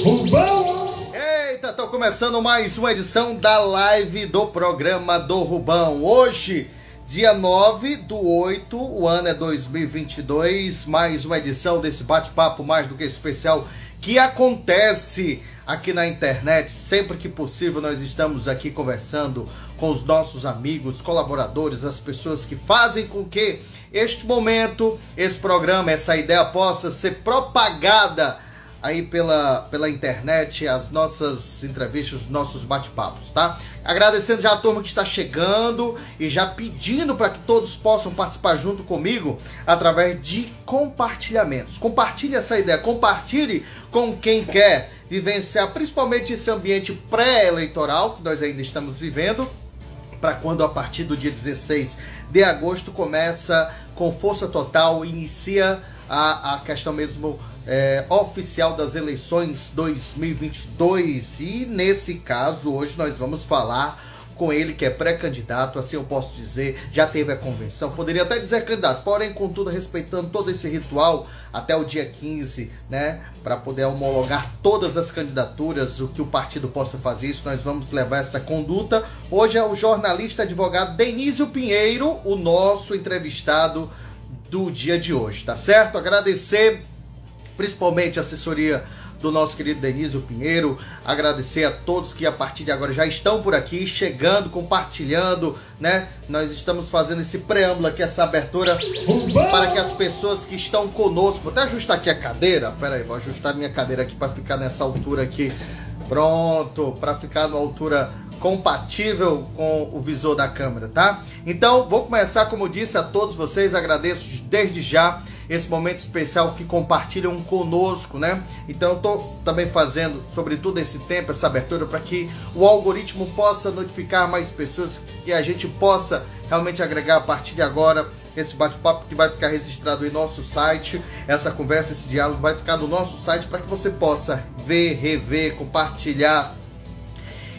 Rubão! Eita, tô começando mais uma edição da live do programa do Rubão. Hoje, dia 9/8, o ano é 2022, mais uma edição desse bate-papo mais do que especial que acontece aqui na internet. Sempre que possível nós estamos aqui conversando com os nossos amigos, colaboradores, as pessoas que fazem com que este momento, esse programa, essa ideia possa ser propagada aí pela internet, as nossas entrevistas, os nossos bate-papos, tá? Agradecendo já a turma que está chegando e já pedindo para que todos possam participar junto comigo através de compartilhamentos. Compartilhe essa ideia, compartilhe com quem quer vivenciar principalmente esse ambiente pré-eleitoral que nós ainda estamos vivendo, para quando a partir do dia 16 de agosto começa com força total, inicia a questão mesmo oficial das eleições 2022. E nesse caso hoje nós vamos falar com ele que é pré-candidato, assim eu posso dizer, já teve a convenção, poderia até dizer candidato, porém contudo respeitando todo esse ritual até o dia 15, né, para poder homologar todas as candidaturas, o que o partido possa fazer isso, nós vamos levar essa conduta. Hoje é o jornalista advogado Denísio Pinheiro, o nosso entrevistado do dia de hoje, tá certo? Agradecer principalmente a assessoria do nosso querido Denísio Pinheiro, agradecer a todos que a partir de agora já estão por aqui, chegando, compartilhando, né? Nós estamos fazendo esse preâmbulo aqui, essa abertura, para que as pessoas que estão conosco, vou até ajustar aqui a cadeira, pera aí, vou ajustar minha cadeira aqui para ficar nessa altura aqui, pronto, para ficar numa altura compatível com o visor da câmera, tá? Então, vou começar, como disse, a todos vocês, agradeço desde já esse momento especial que compartilham conosco, né? Então eu tô também fazendo, sobretudo esse tempo, essa abertura, para que o algoritmo possa notificar mais pessoas, que a gente possa realmente agregar a partir de agora esse bate-papo que vai ficar registrado em nosso site. Essa conversa, esse diálogo vai ficar no nosso site para que você possa ver, rever, compartilhar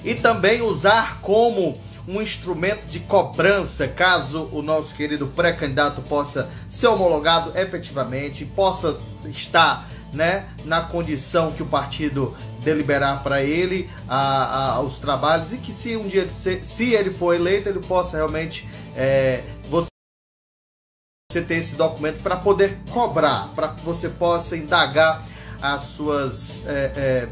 e também usar como um instrumento de cobrança, caso o nosso querido pré-candidato possa ser homologado efetivamente, possa estar, né, na condição que o partido deliberar para ele os trabalhos, e que se um dia, se ele for eleito, ele possa realmente você ter esse documento para poder cobrar, para que você possa indagar as suas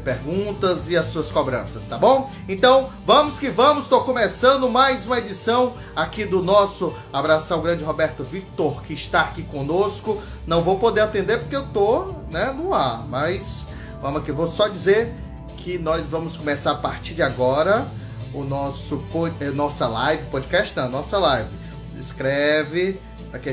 perguntas e as suas cobranças, tá bom? Então, vamos que vamos, estou começando mais uma edição aqui do nosso Abração Grande Roberto Victor, que está aqui conosco. Não vou poder atender porque eu tô, né, no ar, mas vamos aqui, vou só dizer que nós vamos começar a partir de agora o nossa live, podcast não, nossa live. Escreve para que a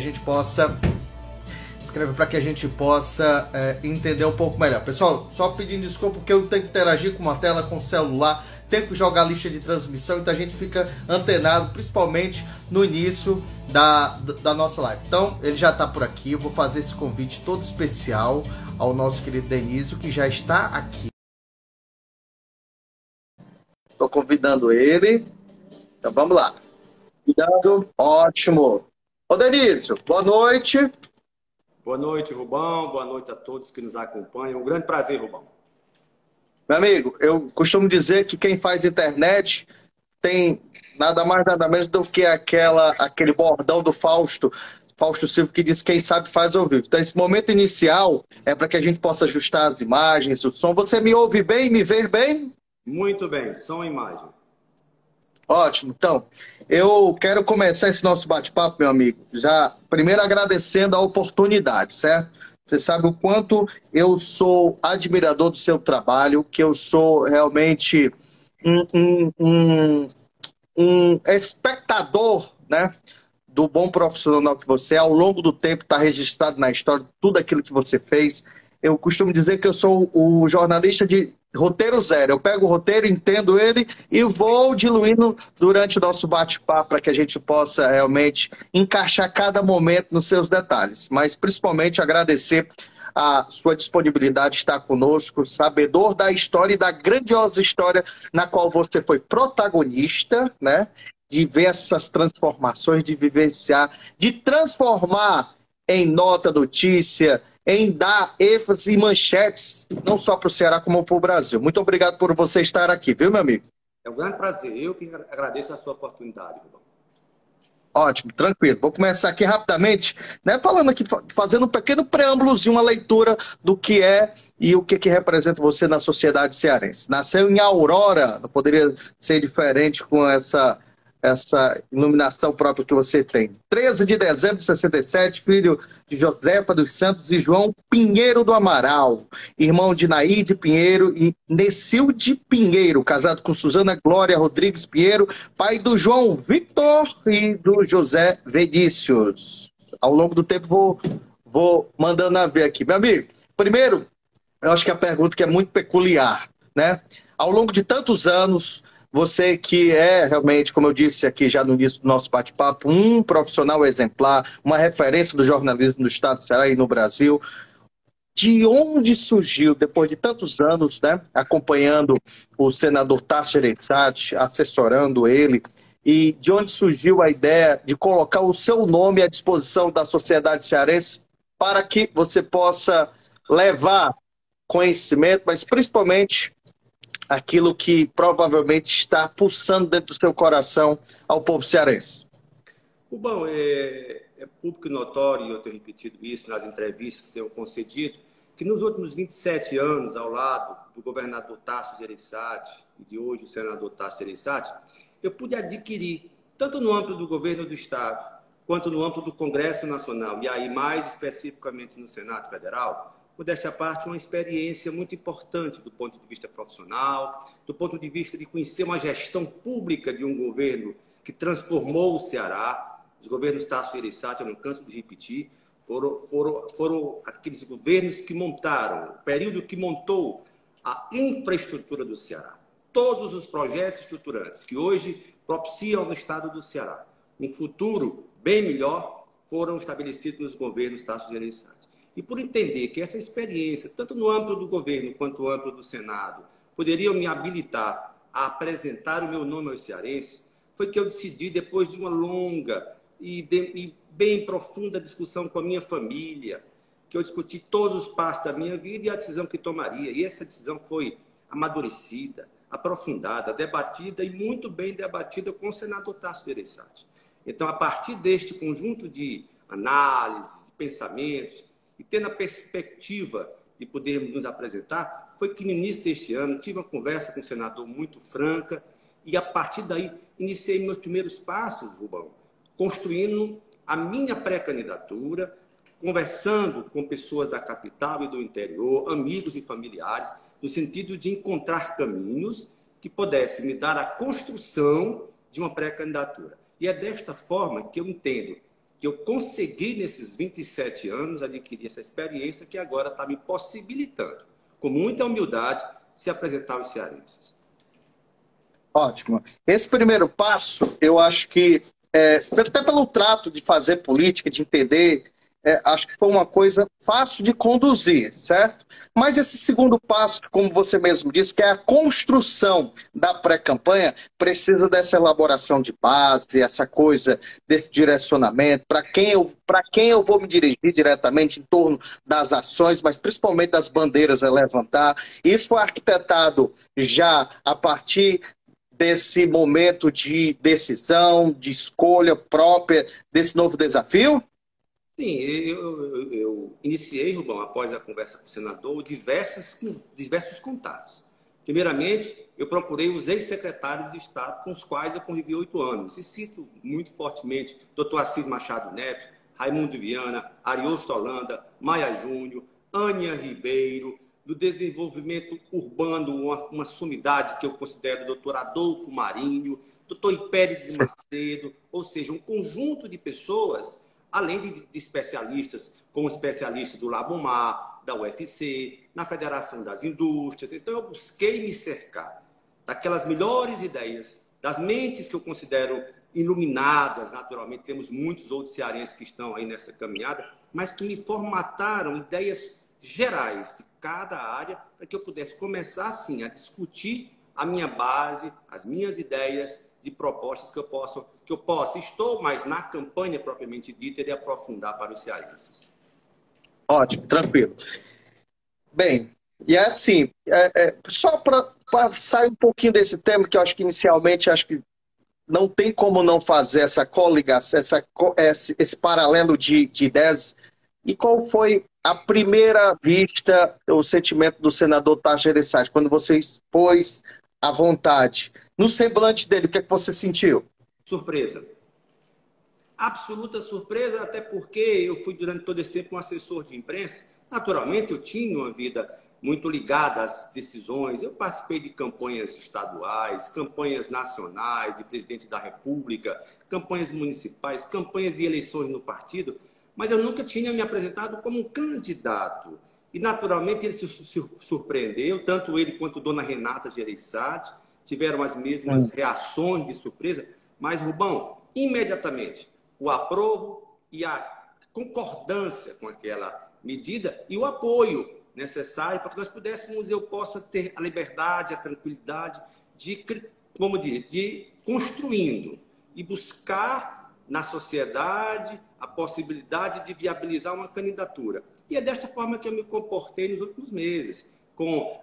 gente possa entender um pouco melhor. Pessoal, só pedindo desculpa porque eu tenho que interagir com uma tela, com o celular, tenho que jogar a lista de transmissão, então a gente fica antenado, principalmente no início da nossa live. Então, ele já está por aqui, eu vou fazer esse convite todo especial ao nosso querido Denísio, que já está aqui. Estou convidando ele, então vamos lá. Convidando, ótimo. Ô Denísio, boa noite. Boa noite, Rubão. Boa noite a todos que nos acompanham. Um grande prazer, Rubão. Meu amigo, eu costumo dizer que quem faz internet tem nada mais, nada menos do que aquele bordão do Fausto Silva, que diz: quem sabe faz ao vivo. Então, esse momento inicial é para que a gente possa ajustar as imagens, o som. Você me ouve bem, me vê bem? Muito bem, som e imagem. Ótimo. Então, eu quero começar esse nosso bate-papo, meu amigo, já primeiro agradecendo a oportunidade, certo? Você sabe o quanto eu sou admirador do seu trabalho, que eu sou realmente um espectador, né, do bom profissional que você é. Ao longo do tempo está registrado na história tudo aquilo que você fez. Eu costumo dizer que eu sou o jornalista de roteiro zero. Eu pego o roteiro, entendo ele e vou diluindo durante o nosso bate-papo para que a gente possa realmente encaixar cada momento nos seus detalhes. Mas principalmente agradecer a sua disponibilidade de estar conosco, sabedor da história e da grandiosa história na qual você foi protagonista, né? De ver essas transformações, de vivenciar, de transformar em nota, notícia, em dar ênfase e manchetes, não só para o Ceará, como para o Brasil. Muito obrigado por você estar aqui, viu, meu amigo? É um grande prazer. Eu que agradeço a sua oportunidade, Rubão. Ótimo, tranquilo. Vou começar aqui rapidamente, né, falando aqui, fazendo um pequeno preâmbulozinho, uma leitura do que é e o que representa você na sociedade cearense. Nasceu em Aurora, não poderia ser diferente com essa iluminação própria que você tem. 13 de dezembro de 67, filho de Josefa dos Santos e João Pinheiro do Amaral, irmão de Naide Pinheiro e Necilde Pinheiro, casado com Suzana Glória Rodrigues Pinheiro, pai do João Victor e do José Vinícius. Ao longo do tempo vou mandando a ver aqui. Meu amigo, primeiro, eu acho que a pergunta que é muito peculiar, né? Ao longo de tantos anos, você que é realmente, como eu disse aqui já no início do nosso bate-papo, um profissional exemplar, uma referência do jornalismo no estado do Ceará e no Brasil, de onde surgiu, depois de tantos anos, né, acompanhando o senador Tasso Gereissati, assessorando ele, e de onde surgiu a ideia de colocar o seu nome à disposição da sociedade cearense para que você possa levar conhecimento, mas principalmente aquilo que provavelmente está pulsando dentro do seu coração ao povo cearense? Rubão, é público e notório, e eu tenho repetido isso nas entrevistas que tenho concedido, que nos últimos 27 anos, ao lado do governador Tasso Gereissati e de hoje o senador Tasso Gereissati, eu pude adquirir, tanto no âmbito do governo do Estado, quanto no âmbito do Congresso Nacional, e aí mais especificamente no Senado Federal, modéstia à parte, uma experiência muito importante do ponto de vista profissional, do ponto de vista de conhecer uma gestão pública de um governo que transformou o Ceará. Os governos Tasso Gereissati, eu não canso de repetir, foram aqueles governos que montaram, o período que montou a infraestrutura do Ceará. Todos os projetos estruturantes que hoje propiciam no estado do Ceará um futuro bem melhor foram estabelecidos nos governos Tasso Gereissati. E por entender que essa experiência, tanto no âmbito do governo quanto no âmbito do Senado, poderiam me habilitar a apresentar o meu nome aos cearenses, foi que eu decidi, depois de uma longa e bem profunda discussão com a minha família, que eu discuti todos os passos da minha vida e a decisão que tomaria. E essa decisão foi amadurecida, aprofundada, debatida e muito bem debatida com o senador Tasso Gereissati. Então, a partir deste conjunto de análises, de pensamentos, e tendo a perspectiva de podermos nos apresentar, foi que no início deste ano tive uma conversa com o senador muito franca e a partir daí iniciei meus primeiros passos, Rubão, construindo a minha pré-candidatura, conversando com pessoas da capital e do interior, amigos e familiares, no sentido de encontrar caminhos que pudessem me dar a construção de uma pré-candidatura. E é desta forma que eu entendo que eu consegui, nesses 27 anos, adquirir essa experiência que agora está me possibilitando, com muita humildade, se apresentar aos cearenses. Ótimo. Esse primeiro passo, eu acho que, até pelo trato de fazer política, de entender, acho que foi uma coisa fácil de conduzir, certo? Mas esse segundo passo, como você mesmo disse, que é a construção da pré-campanha, precisa dessa elaboração de base, essa coisa desse direcionamento, para quem eu vou me dirigir diretamente em torno das ações, mas principalmente das bandeiras a levantar. Isso foi arquitetado já a partir desse momento de decisão, de escolha própria desse novo desafio? Sim, eu iniciei, Rubão, após a conversa com o senador, diversos contatos. Primeiramente, eu procurei os ex-secretários de Estado com os quais eu convivi 8 anos. E cito muito fortemente Dr. Assis Machado Neto, Raimundo Viana, Ariosto Holanda, Maia Júnior, Ânia Ribeiro, do desenvolvimento urbano, uma sumidade que eu considero o Dr. Adolfo Marinho, Dr. Hipérides Macedo, ou seja, um conjunto de pessoas, além de especialistas, como especialistas do Labomar, da UFC, na Federação das Indústrias. Então, eu busquei me cercar daquelas melhores ideias, das mentes que eu considero iluminadas, naturalmente, temos muitos outros cearenses que estão aí nessa caminhada, mas que me formataram ideias gerais de cada área, para que eu pudesse começar, assim, a discutir a minha base, as minhas ideias de propostas que eu possa, estou mais na campanha propriamente dita, e aprofundar para os cearenses. Ótimo, tranquilo. Bem, e é assim, só para sair um pouquinho desse tema, que eu acho que inicialmente acho que não tem como não fazer essa coligação, esse paralelo de ideias. E qual foi a primeira vista, o sentimento do senador Tasso Gereissati, quando você expôs à vontade? No semblante dele, o que é que você sentiu? Surpresa. Absoluta surpresa, até porque eu fui durante todo esse tempo um assessor de imprensa. Naturalmente, eu tinha uma vida muito ligada às decisões. Eu participei de campanhas estaduais, campanhas nacionais, de presidente da República, campanhas municipais, campanhas de eleições no partido, mas eu nunca tinha me apresentado como um candidato. E, naturalmente, ele se surpreendeu, tanto ele quanto dona Renata Gereissati tiveram as mesmas reações de surpresa. Mas, Rubão, imediatamente, o aprovo e a concordância com aquela medida e o apoio necessário para que nós pudéssemos, eu possa ter a liberdade, a tranquilidade de, como dizer, de construindo e buscar na sociedade a possibilidade de viabilizar uma candidatura. E é desta forma que eu me comportei nos últimos meses,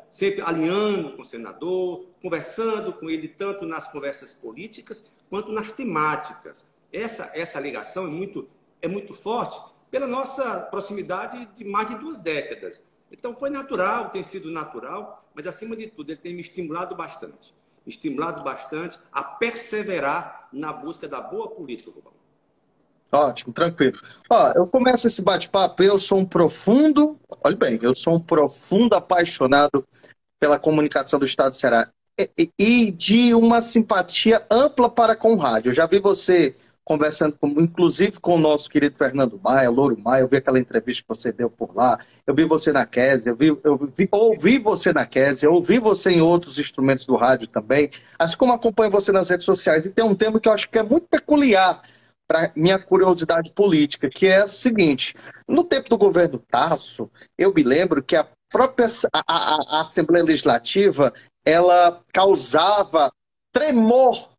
sempre alinhando com o senador, conversando com ele tanto nas conversas políticas quanto nas temáticas. Essa ligação é muito forte pela nossa proximidade de mais de 2 décadas. Então, foi natural, tem sido natural, mas, acima de tudo, ele tem me estimulado bastante a perseverar na busca da boa política, Rubão. Ótimo, tranquilo. Ó, eu começo esse bate-papo, eu sou um profundo, olha bem, eu sou um profundo apaixonado pela comunicação do Estado do Ceará e de uma simpatia ampla para com o rádio. Eu já vi você conversando, inclusive com o nosso querido Fernando Maia, Louro Maia, eu vi aquela entrevista que você deu por lá, eu vi você na Kézia, ouvi você na Kézia, ouvi você em outros instrumentos do rádio também, assim como acompanho você nas redes sociais. E tem um tema que eu acho que é muito peculiar para minha curiosidade política, que é o seguinte: no tempo do governo Tasso, eu me lembro que a própria a Assembleia Legislativa, ela causava tremor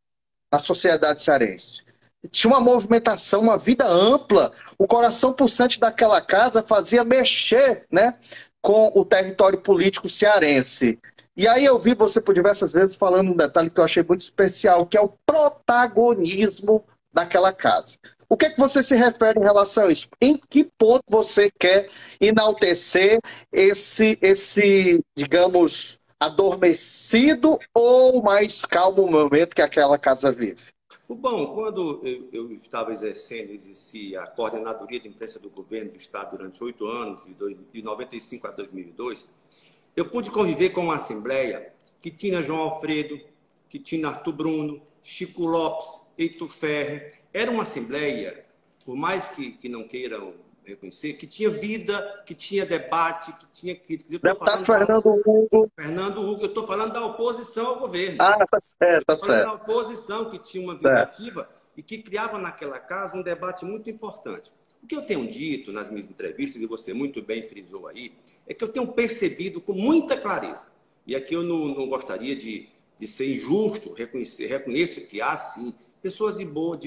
na sociedade cearense. Tinha uma movimentação, uma vida ampla. O coração pulsante daquela casa fazia mexer, né, com o território político cearense. E aí eu vi você por diversas vezes falando um detalhe que eu achei muito especial, que é o protagonismo daquela casa. O que é que você se refere em relação a isso? Em que ponto você quer enaltecer esse, digamos, adormecido ou mais calmo momento que aquela casa vive? Bom, quando eu estava exerci a coordenadoria de imprensa do governo do Estado durante 8 anos, de 95 a 2002, eu pude conviver com uma assembleia que tinha João Alfredo, que tinha Arthur Bruno, Chico Lopes, Heitor Ferrer. Era uma assembleia, por mais que não queiram reconhecer, que tinha vida, que tinha debate, que tinha crítica. Deputado Fernando Hugo. Fernando Hugo, eu estou falando da oposição ao governo. Ah, tá certo, tá certo. Da oposição, que tinha uma vida ativa e que criava naquela casa um debate muito importante. O que eu tenho dito nas minhas entrevistas, e você muito bem frisou aí, é que eu tenho percebido com muita clareza, e aqui eu não gostaria de ser injusto, reconheço que há sim pessoas de boa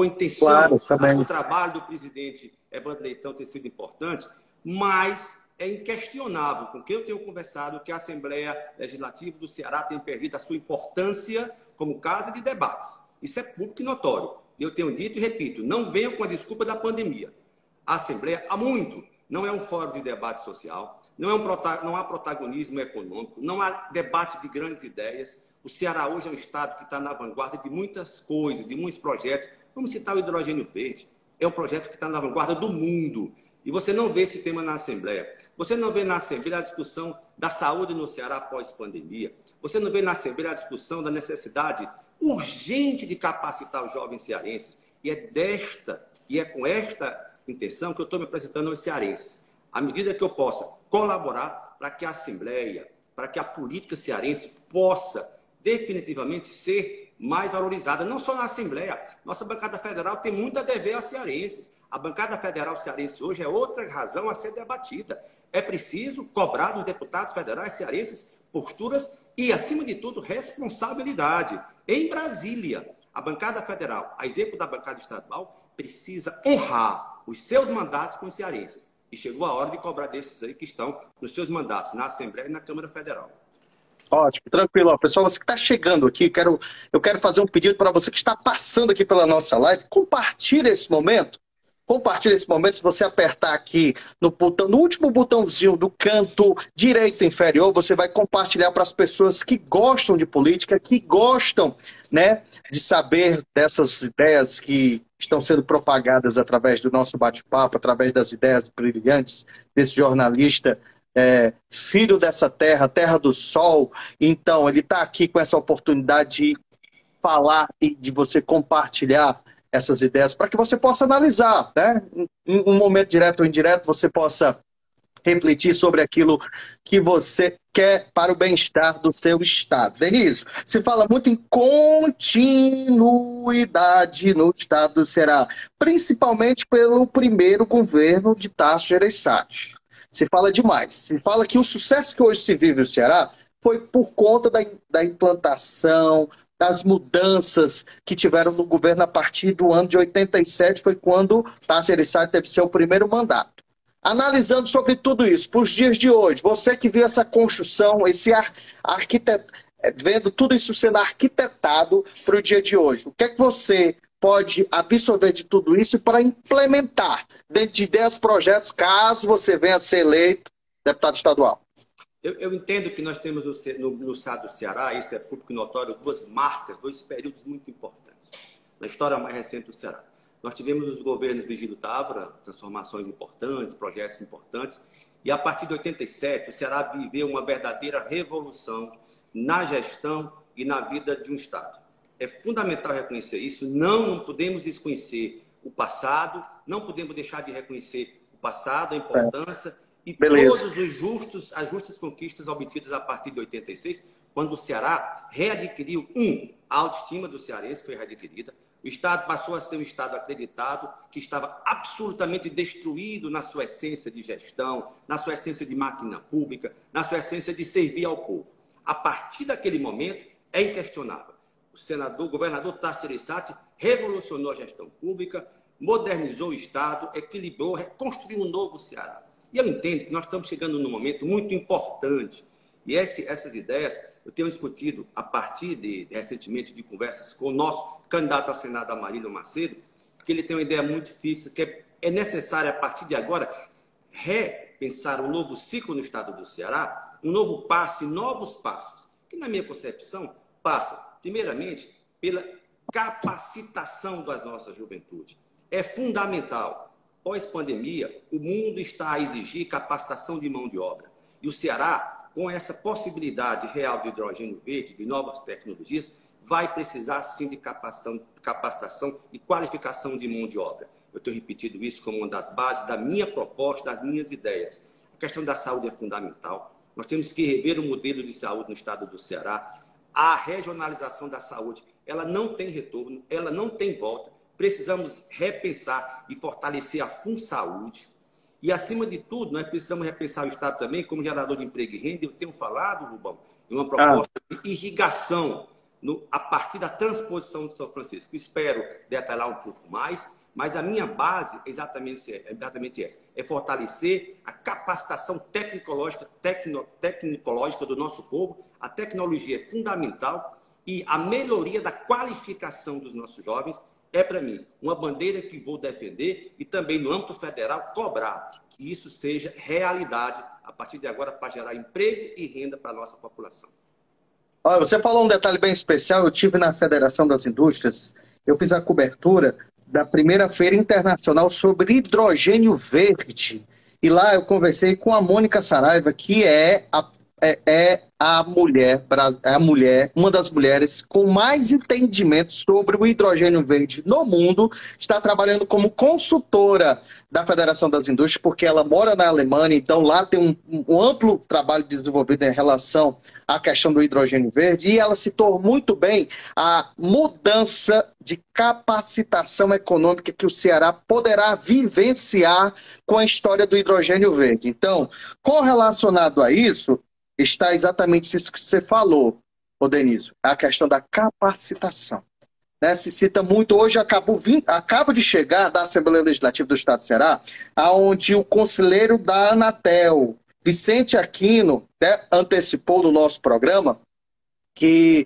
intenção. Claro, também. O trabalho do presidente Evandro Leitão tem sido importante, mas é inquestionável, com quem eu tenho conversado, que a Assembleia Legislativa do Ceará tem perdido a sua importância como casa de debates. Isso é público e notório. Eu tenho dito e repito, não venham com a desculpa da pandemia. A Assembleia, há muito, não é um fórum de debate social, não há protagonismo econômico, não há debate de grandes ideias. O Ceará hoje é um estado que está na vanguarda de muitas coisas, de muitos projetos. Vamos citar o hidrogênio verde. É um projeto que está na vanguarda do mundo. E você não vê esse tema na Assembleia. Você não vê na Assembleia a discussão da saúde no Ceará pós-pandemia. Você não vê na Assembleia a discussão da necessidade urgente de capacitar os jovens cearenses. E é com esta intenção que eu estou me apresentando aos cearenses. À medida que eu possa colaborar para que a Assembleia, para que a política cearense possa definitivamente ser mais valorizada, não só na Assembleia. Nossa bancada federal tem muito a dever aos cearenses. A bancada federal cearense hoje é outra razão a ser debatida. É preciso cobrar dos deputados federais cearenses posturas e, acima de tudo, responsabilidade. Em Brasília, a bancada federal, a exemplo da bancada estadual, precisa honrar os seus mandatos com os cearenses. E chegou a hora de cobrar desses aí que estão nos seus mandatos, na Assembleia e na Câmara Federal. Ótimo, tranquilo. Ó, pessoal, você que está chegando aqui, eu quero fazer um pedido para você que está passando aqui pela nossa live. Compartilhe esse momento. Compartilhe esse momento. Se você apertar aqui no botão, no último botãozinho do canto direito inferior, você vai compartilhar para as pessoas que gostam de política, que gostam, né, de saber dessas ideias que estão sendo propagadas através do nosso bate-papo, através das ideias brilhantes desse jornalista, filho dessa terra, terra do sol. Então, ele está aqui com essa oportunidade de falar e de você compartilhar essas ideias para que você possa analisar, né? Em um momento direto ou indireto, você possa refletir sobre aquilo que você quer para o bem-estar do seu estado. Denise, se fala muito em continuidade no estado do Ceará, principalmente pelo primeiro governo de Tasso Gereissati. Se fala demais. Se fala que o sucesso que hoje se vive no Ceará foi por conta da implantação, das mudanças que tiveram no governo a partir do ano de 87, foi quando Tasso Gereissati teve seu primeiro mandato. Analisando sobre tudo isso, para os dias de hoje, você que viu essa construção, vendo tudo isso sendo arquitetado para o dia de hoje, o que é que você pode absorver de tudo isso para implementar dentro de 10 projetos, caso você venha a ser eleito deputado estadual? Eu entendo que nós temos no estado do Ceará, isso é público notório, duas marcas, dois períodos muito importantes na história mais recente do Ceará. Nós tivemos os governos Virgílio Távora, transformações importantes, projetos importantes, e a partir de 87 o Ceará viveu uma verdadeira revolução na gestão e na vida de um estado. É fundamental reconhecer isso, não podemos desconhecer o passado, não podemos deixar de reconhecer o passado, a importância e Beleza. todas as justas conquistas obtidas a partir de 86, quando o Ceará readquiriu, a autoestima do cearense foi readquirida, o Estado passou a ser um Estado acreditado, que estava absolutamente destruído na sua essência de gestão, na sua essência de máquina pública, na sua essência de servir ao povo. A partir daquele momento, é inquestionável. O governador Tasso Gereissati revolucionou a gestão pública, modernizou o Estado, equilibrou, reconstruiu um novo Ceará. E eu entendo que nós estamos chegando num momento muito importante. E essas ideias eu tenho discutido a partir recentemente de conversas com o nosso candidato ao Senado, Amarílio Macedo, porque ele tem uma ideia muito fixa, que é necessário, a partir de agora, repensar um novo ciclo no estado do Ceará, um novo passo e novos passos, que, na minha concepção, passa, primeiramente, pela capacitação da nossa juventude. É fundamental. Pós-pandemia, o mundo está a exigir capacitação de mão de obra. E o Ceará, com essa possibilidade real de hidrogênio verde, de novas tecnologias, vai precisar sim de capacitação e qualificação de mão de obra. Eu tenho repetido isso como uma das bases da minha proposta, das minhas ideias. A questão da saúde é fundamental. Nós temos que rever o modelo de saúde no estado do Ceará. A regionalização da saúde, ela não tem retorno, ela não tem volta. Precisamos repensar e fortalecer a FunSaúde. E, acima de tudo, nós precisamos repensar o Estado também como gerador de emprego e renda. Eu tenho falado, Rubão, em uma proposta de irrigação a partir da transposição de São Francisco. Espero detalhar um pouco mais, mas a minha base é exatamente essa. É fortalecer a capacitação tecnológica do nosso povo. A tecnologia é fundamental e a melhoria da qualificação dos nossos jovens é, para mim, uma bandeira que vou defender e também, no âmbito federal, cobrar que isso seja realidade a partir de agora para gerar emprego e renda para a nossa população. Olha, você falou um detalhe bem especial. Eu tive na Federação das Indústrias, eu fiz a cobertura da primeira Feira Internacional sobre Hidrogênio Verde. E lá eu conversei com a Mônica Saraiva, que é a mulher, uma das mulheres com mais entendimento sobre o hidrogênio verde no mundo, está trabalhando como consultora da Federação das Indústrias, porque ela mora na Alemanha, então lá tem um amplo trabalho desenvolvido em relação à questão do hidrogênio verde, e ela citou muito bem a mudança de capacitação econômica que o Ceará poderá vivenciar com a história do hidrogênio verde. Então, correlacionado a isso, está exatamente isso que você falou, ô Denísio, a questão da capacitação. né, se cita muito, hoje acaba de chegar da Assembleia Legislativa do Estado do Ceará, onde o conselheiro da Anatel, Vicente Aquino, né, antecipou no nosso programa que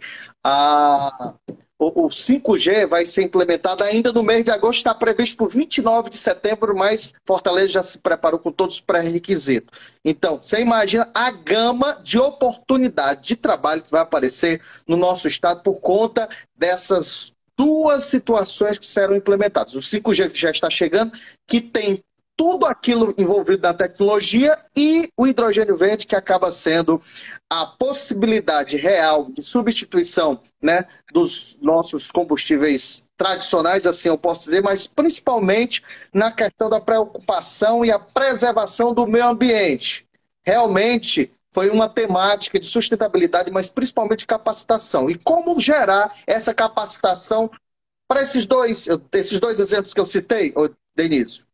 o 5G vai ser implementado ainda no mês de agosto, está previsto para o 29 de setembro, mas Fortaleza já se preparou com todos os pré-requisitos. Então, você imagina a gama de oportunidade de trabalho que vai aparecer no nosso estado por conta dessas duas situações que serão implementadas. O 5G que já está chegando, que tem tudo aquilo envolvido na tecnologia, e o hidrogênio verde, que acaba sendo a possibilidade real de substituição, né, dos nossos combustíveis tradicionais, assim eu posso dizer, mas principalmente na questão da preocupação e a preservação do meio ambiente. Realmente foi uma temática de sustentabilidade, mas principalmente de capacitação. E como gerar essa capacitação para esses dois exemplos que eu citei, Denísio?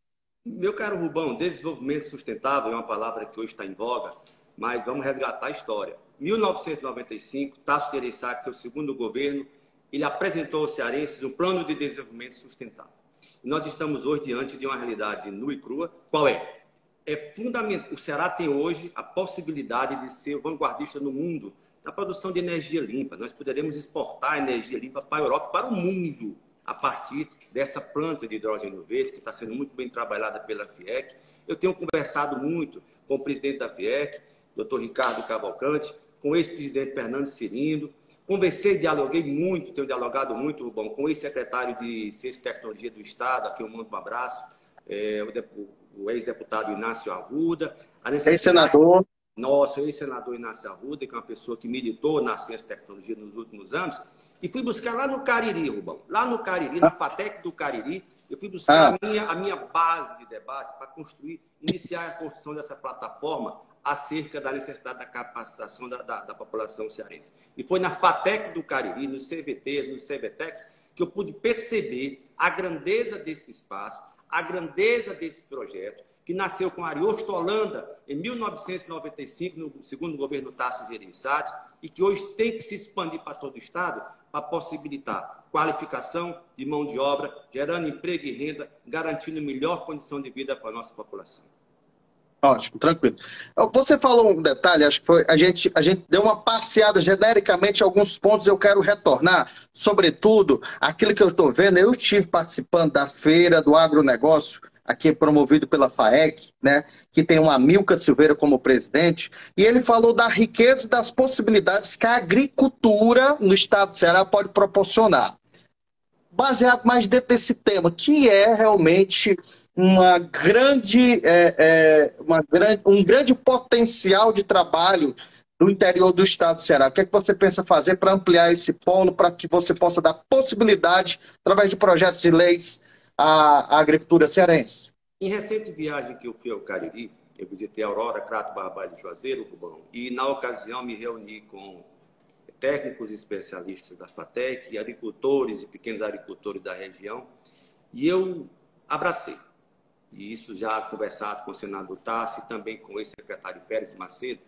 Meu caro Rubão, desenvolvimento sustentável é uma palavra que hoje está em voga, mas vamos resgatar a história. Em 1995, Tasso Gereissati, seu segundo governo, ele apresentou aos cearenses um plano de desenvolvimento sustentável. E nós estamos hoje diante de uma realidade nua e crua. Qual é? É fundamental. O Ceará tem hoje a possibilidade de ser vanguardista no mundo na produção de energia limpa. Nós poderemos exportar energia limpa para a Europa, para o mundo, a partir dessa planta de hidrogênio verde, que está sendo muito bem trabalhada pela FIEC. Eu tenho conversado muito com o presidente da FIEC, Dr. Ricardo Cavalcante, com o ex-presidente Fernando Cirino. Conversei, dialoguei muito, tenho dialogado muito, Rubão, com o ex-secretário de Ciência e Tecnologia do Estado, a quem eu mando um abraço, o ex-deputado Inácio Arruda. Ex-senador. Nosso ex-senador Inácio Arruda, que é uma pessoa que militou na ciência e tecnologia nos últimos anos. E fui buscar lá no Cariri, Rubão, lá no Cariri, na FATEC do Cariri, eu fui buscar a minha base de debate para iniciar a construção dessa plataforma acerca da necessidade da capacitação da população cearense. E foi na FATEC do Cariri, nos CVTs, nos CVTECs, que eu pude perceber a grandeza desse espaço, a grandeza desse projeto, que nasceu com Ariosto Holanda em 1995, no segundo governo Tasso Gereissati, e que hoje tem que se expandir para todo o Estado para possibilitar qualificação de mão de obra, gerando emprego e renda, garantindo melhor condição de vida para a nossa população. Ótimo, tranquilo. Você falou um detalhe, acho que foi a gente deu uma passeada genericamente em alguns pontos, eu quero retornar, sobretudo, aquilo que eu estou vendo. Eu estive participando da feira do agronegócio, aqui promovido pela FAEC, né, que tem o Amilcar Silveira como presidente, e ele falou da riqueza e das possibilidades que a agricultura no estado do Ceará pode proporcionar. Baseado mais dentro desse tema, que é realmente um grande potencial de trabalho no interior do estado do Ceará. O que é que você pensa fazer para ampliar esse polo, para que você possa dar possibilidade, através de projetos de leis, à agricultura cearense? Em recente viagem que eu fui ao Cariri, eu visitei Aurora, Crato, Barbalho e Juazeiro, Rubão, e na ocasião me reuni com técnicos e especialistas da FATEC, agricultores e pequenos agricultores da região, e eu abracei. E isso já conversado com o senador Tassi e também com o ex-secretário Pérez Macedo,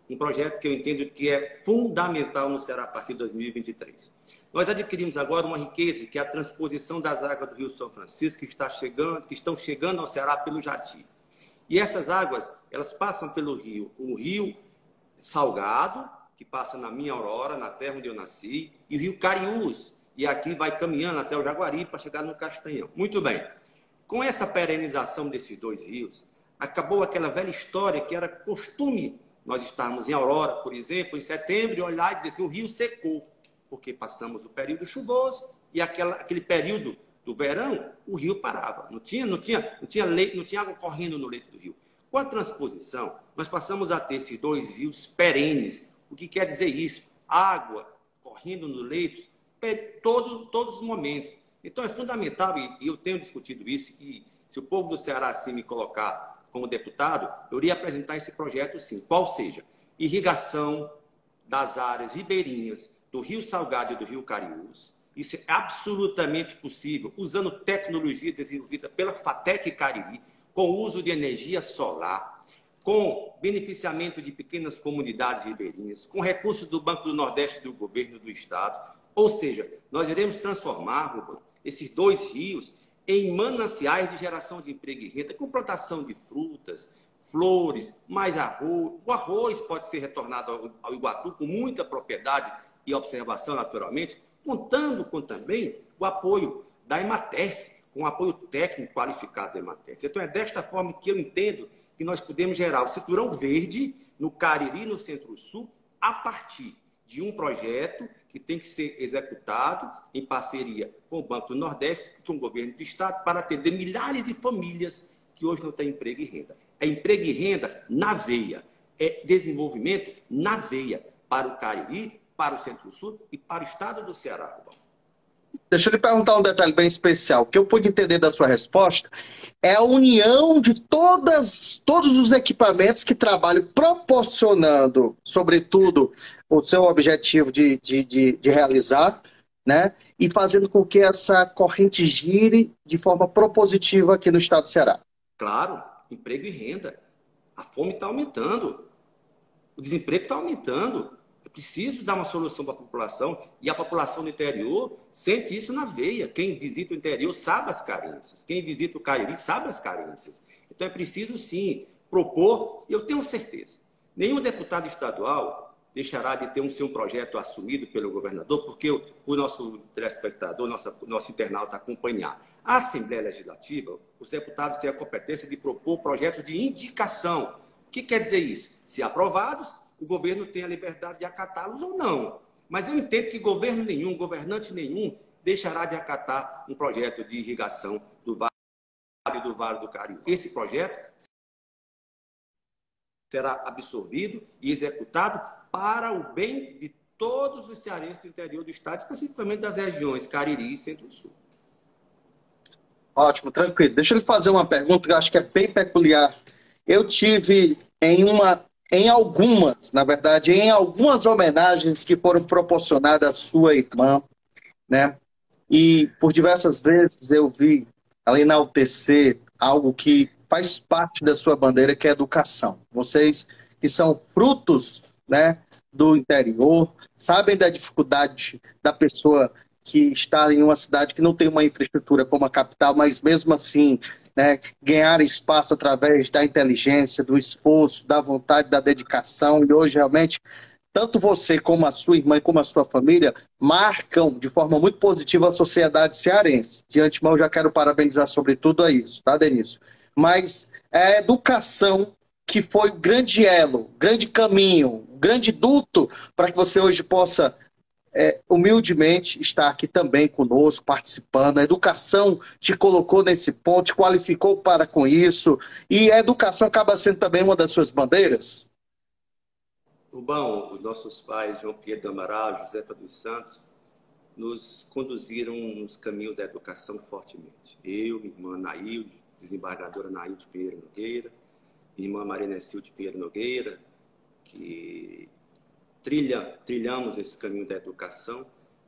um projeto que eu entendo que é fundamental no Ceará a partir de 2023. Nós adquirimos agora uma riqueza, que é a transposição das águas do Rio São Francisco, que estão chegando ao Ceará pelo Jati. E essas águas, elas passam pelo rio, o Rio Salgado, que passa na minha Aurora, na terra onde eu nasci, e o Rio Cariús, e aqui vai caminhando até o Jaguari para chegar no Castanhão. Muito bem. Com essa perenização desses dois rios, acabou aquela velha história que era costume nós estarmos em Aurora, por exemplo, em setembro, e olhar e dizer assim, o rio secou, porque passamos o período chuvoso e aquele período do verão, o rio parava. Não tinha água correndo no leito do rio. Com a transposição, nós passamos a ter esses dois rios perenes. O que quer dizer isso? Água correndo no leito todos os momentos. Então é fundamental, e eu tenho discutido isso, que se o povo do Ceará assim me colocar como deputado, eu iria apresentar esse projeto sim, qual seja irrigação das áreas ribeirinhas do Rio Salgado e do Rio Cariús. Isso é absolutamente possível, usando tecnologia desenvolvida pela FATEC Cariri, com o uso de energia solar, com beneficiamento de pequenas comunidades ribeirinhas, com recursos do Banco do Nordeste do governo do Estado, Ou seja, nós iremos transformar, Rubão, esses 2 rios em mananciais de geração de emprego e renda, com plantação de frutas, flores, mais arroz. O arroz pode ser retornado ao Iguatu com muita propriedade e observação, naturalmente, contando com também o apoio da Ematerce, com o apoio técnico qualificado da Ematerce. Então, é desta forma que eu entendo que nós podemos gerar o cinturão verde no Cariri, no Centro-Sul, a partir de um projeto que tem que ser executado em parceria com o Banco do Nordeste, com o governo do Estado, para atender milhares de famílias que hoje não têm emprego e renda. É emprego e renda na veia, é desenvolvimento na veia para o Cariri, para o Centro-Sul e para o Estado do Ceará, Rubão. Deixa eu lhe perguntar um detalhe bem especial. O que eu pude entender da sua resposta é a união de todos os equipamentos que trabalham proporcionando, sobretudo, o seu objetivo de realizar, né? E fazendo com que essa corrente gire de forma propositiva aqui no estado do Ceará. Claro, emprego e renda. A fome está aumentando. O desemprego está aumentando. É preciso dar uma solução para a população. E a população do interior sente isso na veia. Quem visita o interior sabe as carências. Quem visita o Cariri sabe as carências. Então é preciso, sim, propor. Eu tenho certeza. Nenhum deputado estadual deixará de ter um seu projeto assumido pelo governador, porque o nosso telespectador, nosso internauta acompanhar. A Assembleia Legislativa, os deputados têm a competência de propor projetos de indicação. O que quer dizer isso? Se aprovados, o governo tem a liberdade de acatá-los ou não. Mas eu entendo que governo nenhum, governante nenhum, deixará de acatar um projeto de irrigação do Vale do Cariri. Esse projeto será absorvido e executado para o bem de todos os cearenses do interior do estado, especificamente das regiões Cariri e Centro-Sul. Ótimo, tranquilo. Deixa eu lhe fazer uma pergunta que eu acho que é bem peculiar. Eu tive em algumas homenagens que foram proporcionadas à sua irmã, né? E por diversas vezes eu vi ela enaltecer algo que faz parte da sua bandeira, que é a educação. Vocês que são frutos, né, do interior, sabem da dificuldade da pessoa que está em uma cidade que não tem uma infraestrutura como a capital, mas mesmo assim, né, ganhar espaço através da inteligência, do esforço, da vontade, da dedicação. E hoje, realmente, tanto você como a sua irmã e como a sua família marcam de forma muito positiva a sociedade cearense. De antemão, já quero parabenizar sobre tudo isso, tá, Denício? Mas é a educação que foi o grande elo, o grande caminho, o grande duto para que você hoje possa humildemente estar aqui também conosco, participando. A educação te colocou nesse ponto, te qualificou para com isso, e a educação acaba sendo também uma das suas bandeiras? Rubão, os nossos pais, João Pedro do Amaral, Josefa dos Santos, nos conduziram nos caminhos da educação fortemente. Eu, minha irmã Nailde, desembargadora Nailde Pinheiro Nogueira, minha irmã Maria Necilde Pinheiro Nogueira, que trilhamos esse caminho da educação.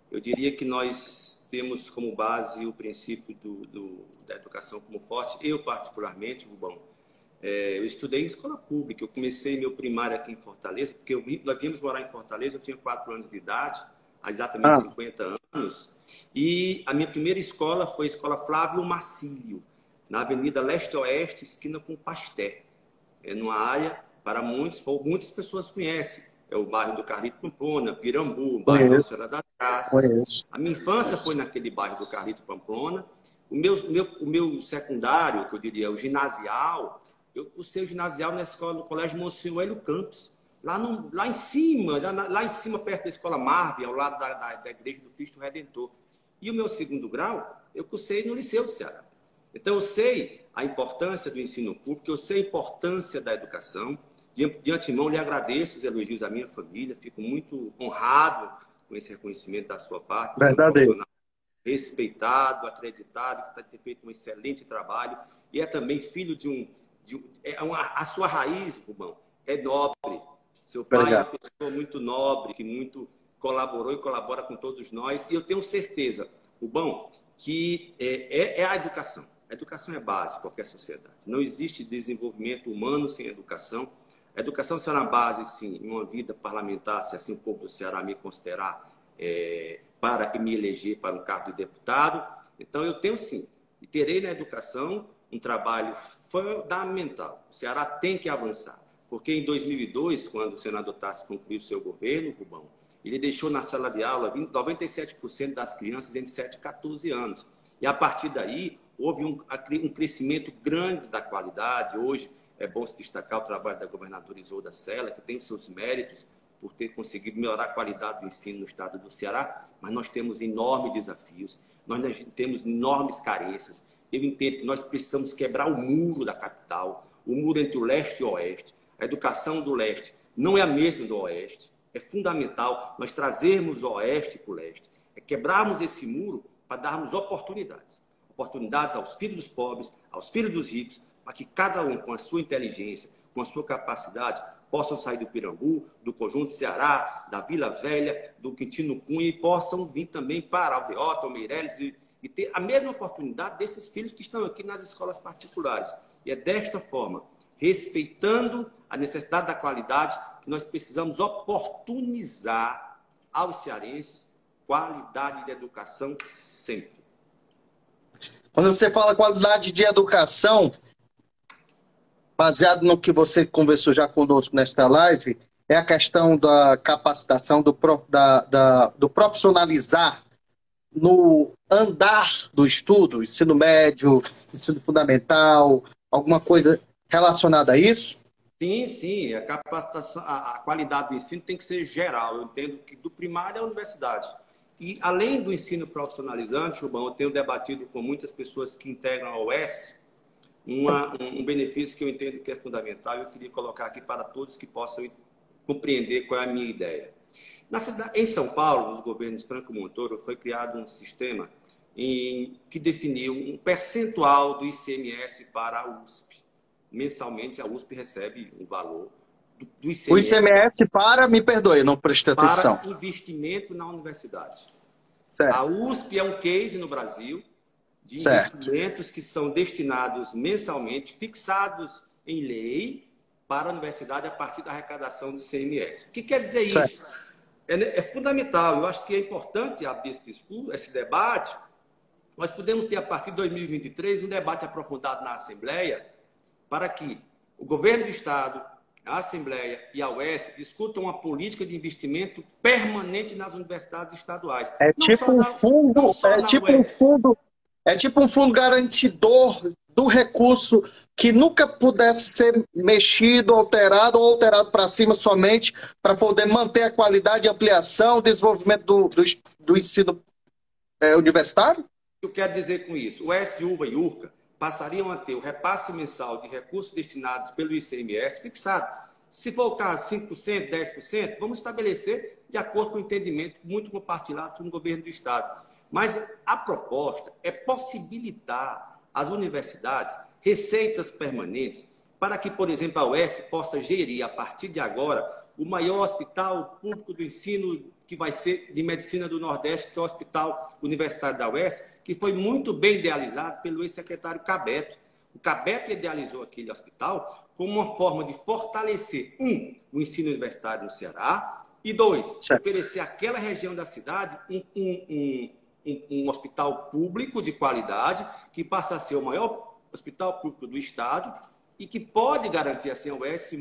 Eu diria que nós temos como base o princípio da educação como forte. Eu, particularmente, Rubão, eu estudei em escola pública. Eu comecei meu primário aqui em Fortaleza, porque nós viemos morar em Fortaleza, eu tinha 4 anos de idade, há exatamente 50 anos. E a minha primeira escola foi a Escola Flávio Marcílio, na Avenida Leste-Oeste, esquina com Pasté. É numa área para muitas pessoas conhecem. É o bairro do Carlito Pamplona, Pirambu, o bairro da Senhora das Graças. A minha infância foi naquele bairro do Carlito Pamplona. O meu secundário, que eu diria, o ginasial, eu cursei o ginasial na escola, no Colégio Monsenhor Hélio Campos, lá em cima, perto da Escola Marvin, ao lado da Igreja do Cristo Redentor. E o meu segundo grau, eu cursei no Liceu do Ceará. Então, eu sei a importância do ensino público, eu sei a importância da educação. De antemão, lhe agradeço os elogios à minha família, fico muito honrado com esse reconhecimento da sua parte. Verdadeiro. Respeitado, acreditado, que está ter feito um excelente trabalho, e é também filho a sua raiz, Rubão, é nobre. Seu pai é uma pessoa muito nobre, que muito colaborou e colabora com todos nós, e eu tenho certeza, Rubão, que é a educação. A educação é base de qualquer sociedade. Não existe desenvolvimento humano sem educação. A educação será na base, sim, em uma vida parlamentar, se assim o povo do Ceará me considerar para me eleger para um cargo de deputado. Então, eu tenho sim, e terei na educação um trabalho fundamental. O Ceará tem que avançar, porque em 2002, quando o senador Tarcísio concluiu seu governo, Rubão, ele deixou na sala de aula 97% das crianças entre 7 e 14 anos. E a partir daí, houve um crescimento grande da qualidade. Hoje, é bom se destacar o trabalho da governadora Isolda Sela, que tem seus méritos por ter conseguido melhorar a qualidade do ensino no estado do Ceará, mas nós temos enormes desafios, nós temos enormes carências. Eu entendo que nós precisamos quebrar o muro da capital, o muro entre o leste e o oeste. A educação do leste não é a mesma do oeste. É fundamental nós trazermos o oeste para o leste. É quebrarmos esse muro para darmos oportunidades. Oportunidades aos filhos dos pobres, aos filhos dos ricos, para que cada um, com a sua inteligência, com a sua capacidade, possam sair do Pirambu, do Conjunto Ceará, da Vila Velha, do Quintino Cunha e possam vir também para Aldeota, Meireles e ter a mesma oportunidade desses filhos que estão aqui nas escolas particulares. E é desta forma, respeitando a necessidade da qualidade, que nós precisamos oportunizar aos cearenses qualidade de educação sempre. Quando você fala qualidade de educação, baseado no que você conversou já conosco nesta live, é a questão da capacitação, do profissionalizar no andar do estudo, ensino médio, ensino fundamental, alguma coisa relacionada a isso? Sim, sim. A capacitação, a qualidade do ensino tem que ser geral. Eu entendo que do primário à universidade. E além do ensino profissionalizante, Rubão, eu tenho debatido com muitas pessoas que integram a UES um benefício que eu entendo que é fundamental e eu queria colocar aqui para todos que possam compreender qual é a minha ideia. Em São Paulo, nos governos Franco Montoro, foi criado um sistema que definiu um percentual do ICMS para a USP. Mensalmente, a USP recebe um valor do ICMS. O ICMS me perdoe, não prestei atenção. Para investimento na universidade. Certo. A USP é um case no Brasil de investimentos que são destinados mensalmente, fixados em lei, para a universidade a partir da arrecadação do ICMS. O que quer dizer isso? É fundamental. Eu acho que é importante abrir esse debate. Nós podemos ter, a partir de 2023, um debate aprofundado na Assembleia para que o governo do Estado, a Assembleia e a UES discutam uma política de investimento permanente nas universidades estaduais. É tipo um fundo garantidor do recurso que nunca pudesse ser mexido, alterado ou alterado para cima somente para poder manter a qualidade, ampliação, desenvolvimento do ensino universitário? O que eu quero dizer com isso? O SUVA e URCA passariam a ter o repasse mensal de recursos destinados pelo ICMS fixado. Se for o caso 5%, 10%, vamos estabelecer de acordo com o entendimento muito compartilhado com o governo do Estado. Mas a proposta é possibilitar às universidades receitas permanentes para que, por exemplo, a UES possa gerir, a partir de agora, o maior hospital público do ensino que vai ser de medicina do Nordeste, que é o Hospital Universitário da UES, que foi muito bem idealizado pelo ex-secretário Cabeto. O Cabeto idealizou aquele hospital como uma forma de fortalecer, o ensino universitário no Ceará, e 2, oferecer àquela região da cidade um hospital público de qualidade, que passa a ser o maior hospital público do Estado e que pode garantir, assim, ao UES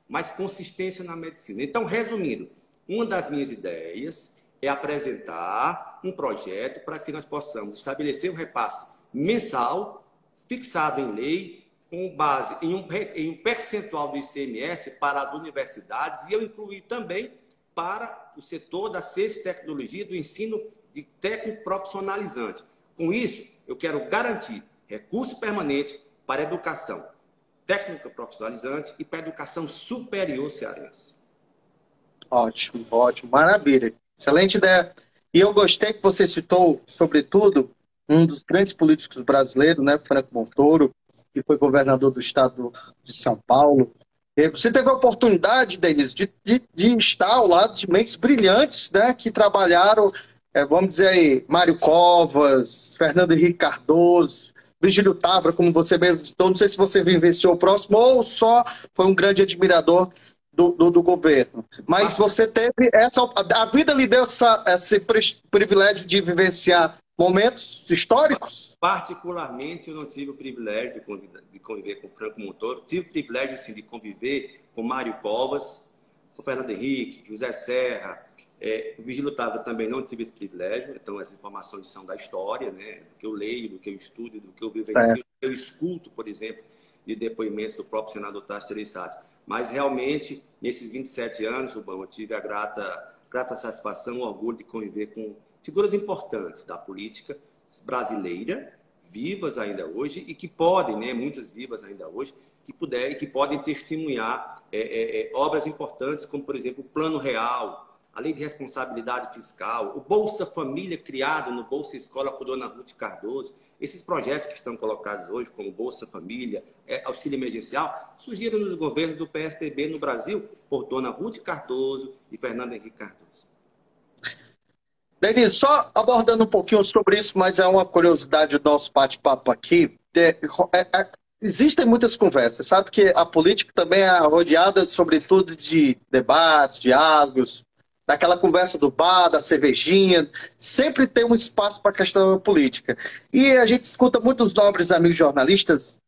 mais consistência na medicina. Então, resumindo, uma das minhas ideias é apresentar um projeto para que nós possamos estabelecer um repasse mensal, fixado em lei, com base em um percentual do ICMS para as universidades, e eu incluí também para o setor da ciência e tecnologia, do ensino de técnico profissionalizante. Com isso, eu quero garantir recurso permanente para a educação técnica profissionalizante e para a educação superior cearense. Ótimo, ótimo, maravilha. Excelente ideia. E eu gostei que você citou, sobretudo, um dos grandes políticos brasileiros, né, Franco Montoro, que foi governador do estado de São Paulo. Você teve a oportunidade, Denise, de estar ao lado de mentes brilhantes, né, que trabalharam, vamos dizer aí, Mário Covas, Fernando Henrique Cardoso, Virgílio Távora, como você mesmo citou. Não sei se você vivenciou o próximo ou só foi um grande admirador do governo. Mas você teve a vida lhe deu esse privilégio de vivenciar momentos históricos? Particularmente, eu não tive o privilégio de conviver com Franco Montoro. Tive o privilégio, sim, de conviver com Mário Covas, com Fernando Henrique, José Serra. O Vigílio Távora também não tive esse privilégio. Então, essas informações são da história, né? Do que eu leio, do que eu estudo, do que eu vivencio, do que eu escuto, por exemplo, de depoimentos do próprio senador Tasso Gereissati. Mas, realmente, nesses 27 anos, Rubão, eu tive a grata satisfação, o orgulho de conviver com figuras importantes da política brasileira, vivas ainda hoje, e que podem, né, muitas vivas ainda hoje, que podem testemunhar obras importantes, como, por exemplo, o Plano Real, a Lei de Responsabilidade Fiscal, o Bolsa Família, criado no Bolsa Escola por Dona Ruth Cardoso. Esses projetos que estão colocados hoje, como Bolsa Família, auxílio emergencial, surgiram nos governos do PSDB no Brasil por Dona Ruth Cardoso e Fernando Henrique Cardoso. Denise, só abordando um pouquinho sobre isso, mas é uma curiosidade do nosso bate-papo aqui. Existem muitas conversas, sabe que a política também é rodeada, sobretudo, de debates, diálogos, daquela conversa do bar, da cervejinha, sempre tem um espaço para a questão política. E a gente escuta muitos nobres amigos jornalistas,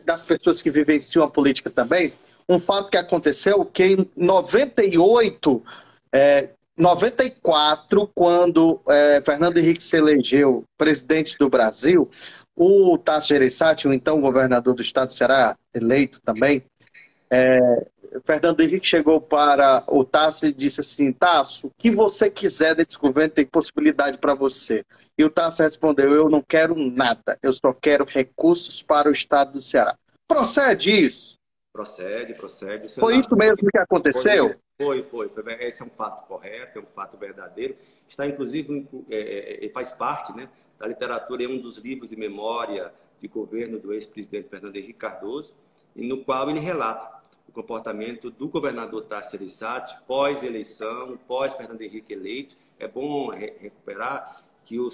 das pessoas que vivenciam a política também, um fato que aconteceu que em 94, quando Fernando Henrique se elegeu presidente do Brasil, o Tasso Gereissati, o então governador do estado do Ceará, eleito também, Fernando Henrique chegou para o Tasso e disse assim: Tasso, o que você quiser desse governo tem possibilidade para você. E o Tasso respondeu: eu não quero nada, eu só quero recursos para o estado do Ceará. Procede isso? Procede. Foi isso mesmo que aconteceu? Foi. Esse é um fato correto, é um fato verdadeiro. Está, inclusive, faz parte, né, da literatura, é um dos livros de memória de governo do ex-presidente Fernando Henrique Cardoso, no qual ele relata o comportamento do governador Tasso Gereissati pós-eleição, pós-Fernando Henrique eleito. É bom recuperar que o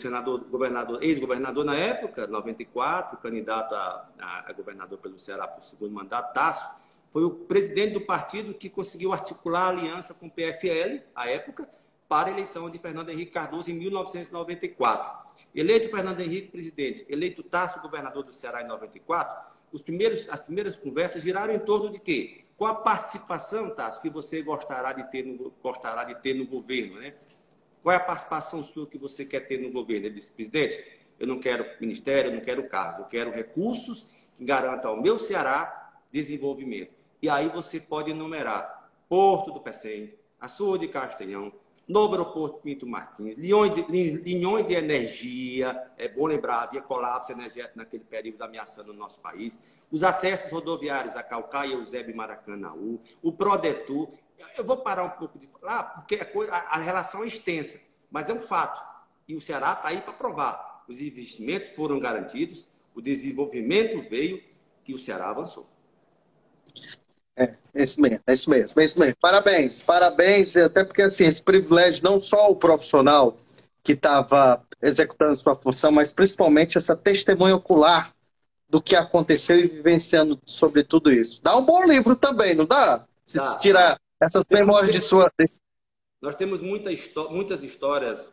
ex-governador na época, 94, candidato a governador pelo Ceará por segundo mandato, Tasso, foi o presidente do partido que conseguiu articular a aliança com o PFL, à época, para a eleição de Fernando Henrique Cardoso em 1994. Eleito Fernando Henrique presidente, eleito Tasso governador do Ceará em 94, as primeiras conversas giraram em torno de quê? Qual a participação, Tasso, que você gostaria de ter no governo, né? Qual é a participação sua que você quer ter no governo? Ele disse: presidente, eu não quero ministério, eu não quero cargos, eu quero recursos que garantam ao meu Ceará desenvolvimento. E aí você pode enumerar Porto do Pecém, Açude de Castanhão, Novo Aeroporto Pinto Martins, linhões de energia, é bom lembrar, havia colapso energético naquele período ameaçando o nosso país, os acessos rodoviários a Caucaia, Eusébio e Maracanaú, o Prodetur. Eu vou parar um pouco de falar, porque a relação é extensa, mas é um fato. E o Ceará está aí para provar. Os investimentos foram garantidos, o desenvolvimento veio e o Ceará avançou. É isso mesmo. Parabéns, até porque assim, esse privilégio, não só o profissional que estava executando sua função, mas principalmente essa testemunha ocular do que aconteceu e vivenciando sobre tudo isso. Dá um bom livro também, não dá? Se tirar essas memórias de sua... Nós temos muitas histórias,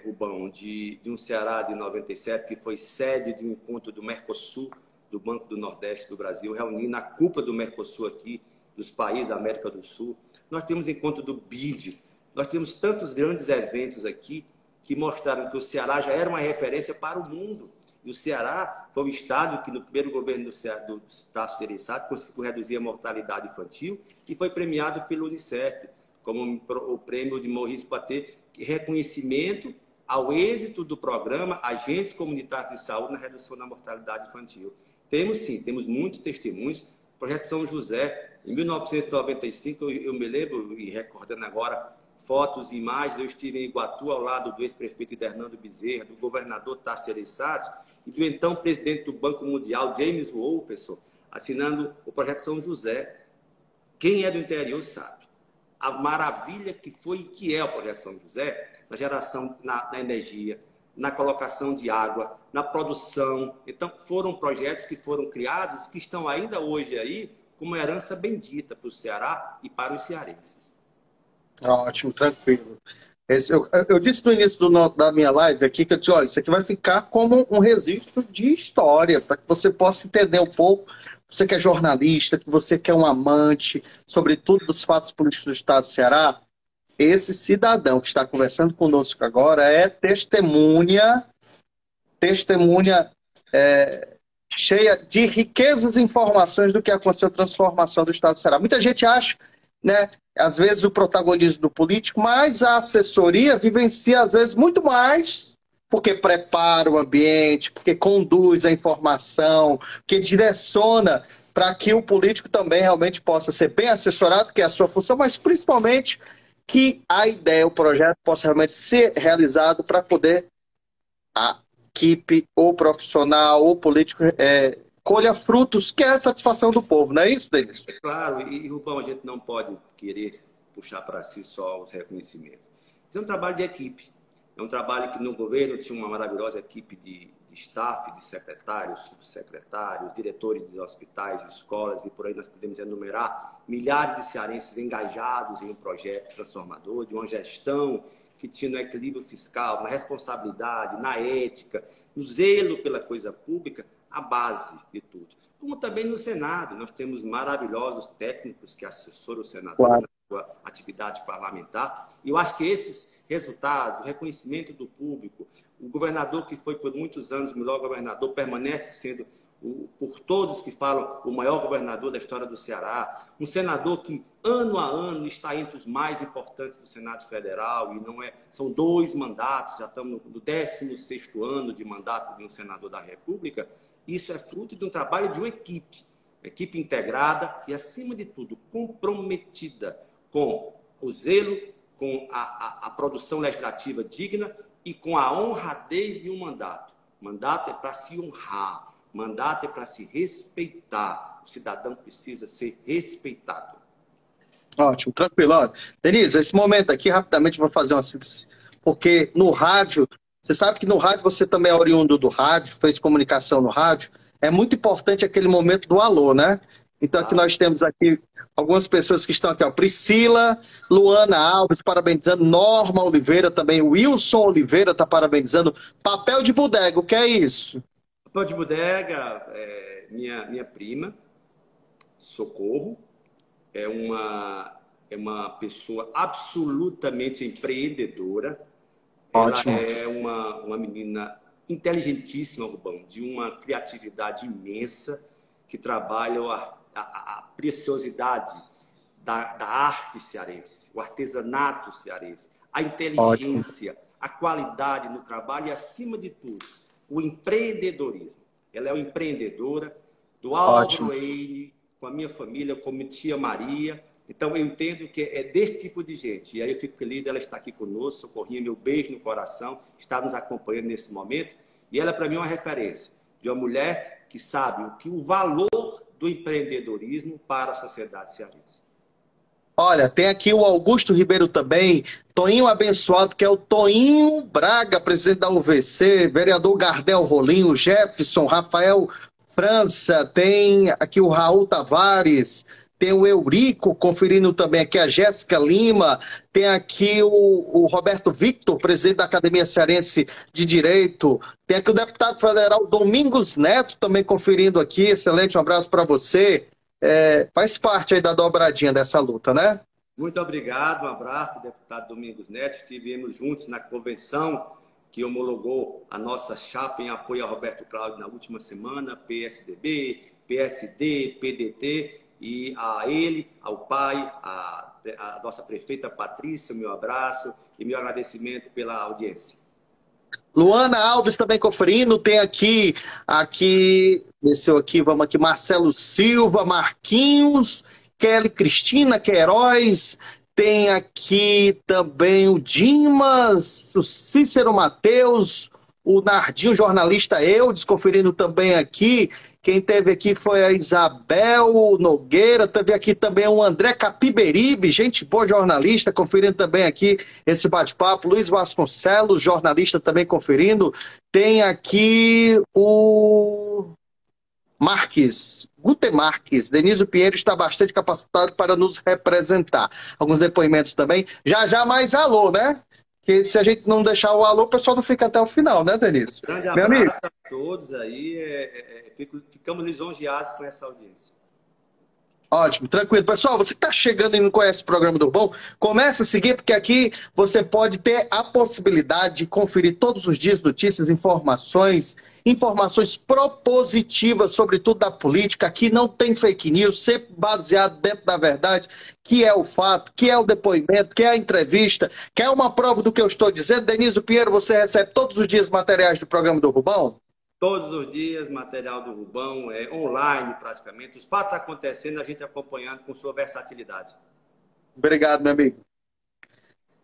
Rubão, de um Ceará de 97, que foi sede de um encontro do Mercosul, do Banco do Nordeste do Brasil, reunindo a cúpula do Mercosul aqui, dos países da América do Sul. Nós temos encontro do BID. Nós temos tantos grandes eventos aqui que mostraram que o Ceará já era uma referência para o mundo. E o Ceará foi o estado que, no primeiro governo do Tasso Gereissati, conseguiu reduzir a mortalidade infantil e foi premiado pelo Unicef, como o prêmio de Maurice Paté, reconhecimento ao êxito do programa Agentes Comunitários de Saúde na redução da mortalidade infantil. Temos muitos testemunhos. O Projeto São José, em 1995, eu me lembro, e recordando agora, fotos e imagens, eu estive em Iguatu, ao lado do ex-prefeito Hernando Bezerra, do governador Tasso Gereissati e do então presidente do Banco Mundial, James Wolferson, assinando o Projeto São José. Quem é do interior sabe a maravilha que foi e que é o Projeto São José, na geração, na energia, na colocação de água, na produção. Então, foram projetos que foram criados, que estão ainda hoje aí, como herança bendita para o Ceará e para os cearenses. Ótimo, tranquilo. Eu disse no início da minha live aqui que eu disse, olha, isso aqui vai ficar como um registro de história, para que você possa entender um pouco, você que é jornalista, que você que é um amante, sobretudo dos fatos políticos do Estado do Ceará, esse cidadão que está conversando conosco agora é testemunha cheia de riquezas e informações do que aconteceu a transformação do Estado do Ceará. Muita gente acha, né, às vezes, o protagonismo do político, mas a assessoria vivencia, às vezes, muito mais, porque prepara o ambiente, porque conduz a informação, porque direciona para que o político também realmente possa ser bem assessorado, que é a sua função, mas principalmente que a ideia, o projeto possa realmente ser realizado para poder a equipe, ou profissional, ou político, colha frutos, que é a satisfação do povo, não é isso, Denis? É claro, e Rubão, a gente não pode querer puxar para si só os reconhecimentos. Isso é um trabalho de equipe. É um trabalho que no governo tinha uma maravilhosa equipe de staff, de secretários, subsecretários, diretores de hospitais, escolas, e por aí nós podemos enumerar milhares de cearenses engajados em um projeto transformador, de uma gestão que tinha no equilíbrio fiscal, na responsabilidade, na ética, no zelo pela coisa pública, a base de tudo. Como também no Senado, nós temos maravilhosos técnicos que assessoram o senador na sua atividade parlamentar. E eu acho que esses resultados, o reconhecimento do público, o governador que foi por muitos anos o melhor governador, permanece sendo, por todos que falam, o maior governador da história do Ceará, um senador que, ano a ano, está entre os mais importantes do Senado Federal, e não é, são 2 mandatos, já estamos no 16º ano de mandato de um senador da República. Isso é fruto de um trabalho de uma equipe integrada e, acima de tudo, comprometida com o zelo, com a produção legislativa digna e com a honradez de um mandato. Mandato é para se honrar, mandato é para se respeitar. O cidadão precisa ser respeitado. Ótimo, tranquilo. Olha, Denise, esse momento aqui, rapidamente, vou fazer uma síntese, porque no rádio, você sabe que no rádio você também é oriundo do rádio, fez comunicação no rádio, é muito importante aquele momento do alô, né? Então aqui nós temos aqui algumas pessoas que estão aqui, ó, Priscila, Luana Alves, parabenizando, Norma Oliveira também, Wilson Oliveira está parabenizando, Papel de Bodega, o que é isso? Papel de Bodega é minha prima, Socorro, é uma pessoa absolutamente empreendedora. Ótimo. Ela é uma menina inteligentíssima, Rubão, de uma criatividade imensa, que trabalha a preciosidade da arte cearense, o artesanato cearense, a inteligência, a qualidade no trabalho e, acima de tudo, o empreendedorismo. Ela é uma empreendedora do Álvaro Eine, com a minha família, como tia Maria. Então, eu entendo que é desse tipo de gente. E aí eu fico feliz dela estar aqui conosco, Socorrinha, meu beijo no coração, está nos acompanhando nesse momento. E ela, para mim, é uma referência de uma mulher que sabe o valor do empreendedorismo para a sociedade cearense. Olha, tem aqui o Augusto Ribeiro também, Toinho abençoado, que é o Toinho Braga, presidente da UVC, vereador Gardel Rolinho, Jefferson, Rafael França, tem aqui o Raul Tavares, tem o Eurico, conferindo também aqui a Jéssica Lima, tem aqui o Roberto Victor, presidente da Academia Cearense de Direito, tem aqui o deputado federal Domingos Neto também conferindo aqui, excelente, um abraço para você. Faz parte aí da dobradinha dessa luta, né? Muito obrigado, um abraço, deputado Domingos Neto. Estivemos juntos na convenção que homologou a nossa chapa em apoio a Roberto Cláudio na última semana, PSDB, PSD, PDT, e a ele, ao pai, a nossa prefeita Patrícia, meu abraço e meu agradecimento pela audiência. Luana Alves também conferindo, tem aqui, desceu aqui, vamos aqui, Marcelo Silva, Marquinhos, Kelly Cristina Queiroz, tem aqui também o Dimas, o Cícero Mateus, o Nardinho, jornalista Eudes, conferindo também aqui. Quem teve aqui foi a Isabel Nogueira, teve aqui também o André Capiberibe, gente boa, jornalista, conferindo também aqui esse bate-papo. Luiz Vasconcelos, jornalista, também conferindo. Tem aqui o Marques, Guter Marques, Denísio Pinheiro está bastante capacitado para nos representar. Alguns depoimentos também. Já já mais alô, né? Que se a gente não deixar o alô, o pessoal não fica até o final, né, Denísio? Grande Meu amigo. abraço a todos aí. Ficamos lisonjeados com essa audiência. Ótimo, tranquilo. Pessoal, você que está chegando e não conhece o programa do Rubão, começa a seguir, porque aqui você pode ter a possibilidade de conferir todos os dias notícias, informações propositivas sobre tudo da política. Aqui não tem fake news, sempre baseado dentro da verdade, que é o fato, que é o depoimento, que é a entrevista, que é uma prova do que eu estou dizendo. Denísio Pinheiro, você recebe todos os dias materiais do programa do Rubão? Todos os dias, material do Rubão, online praticamente. Os fatos acontecendo, a gente acompanhando com sua versatilidade. Obrigado, meu amigo.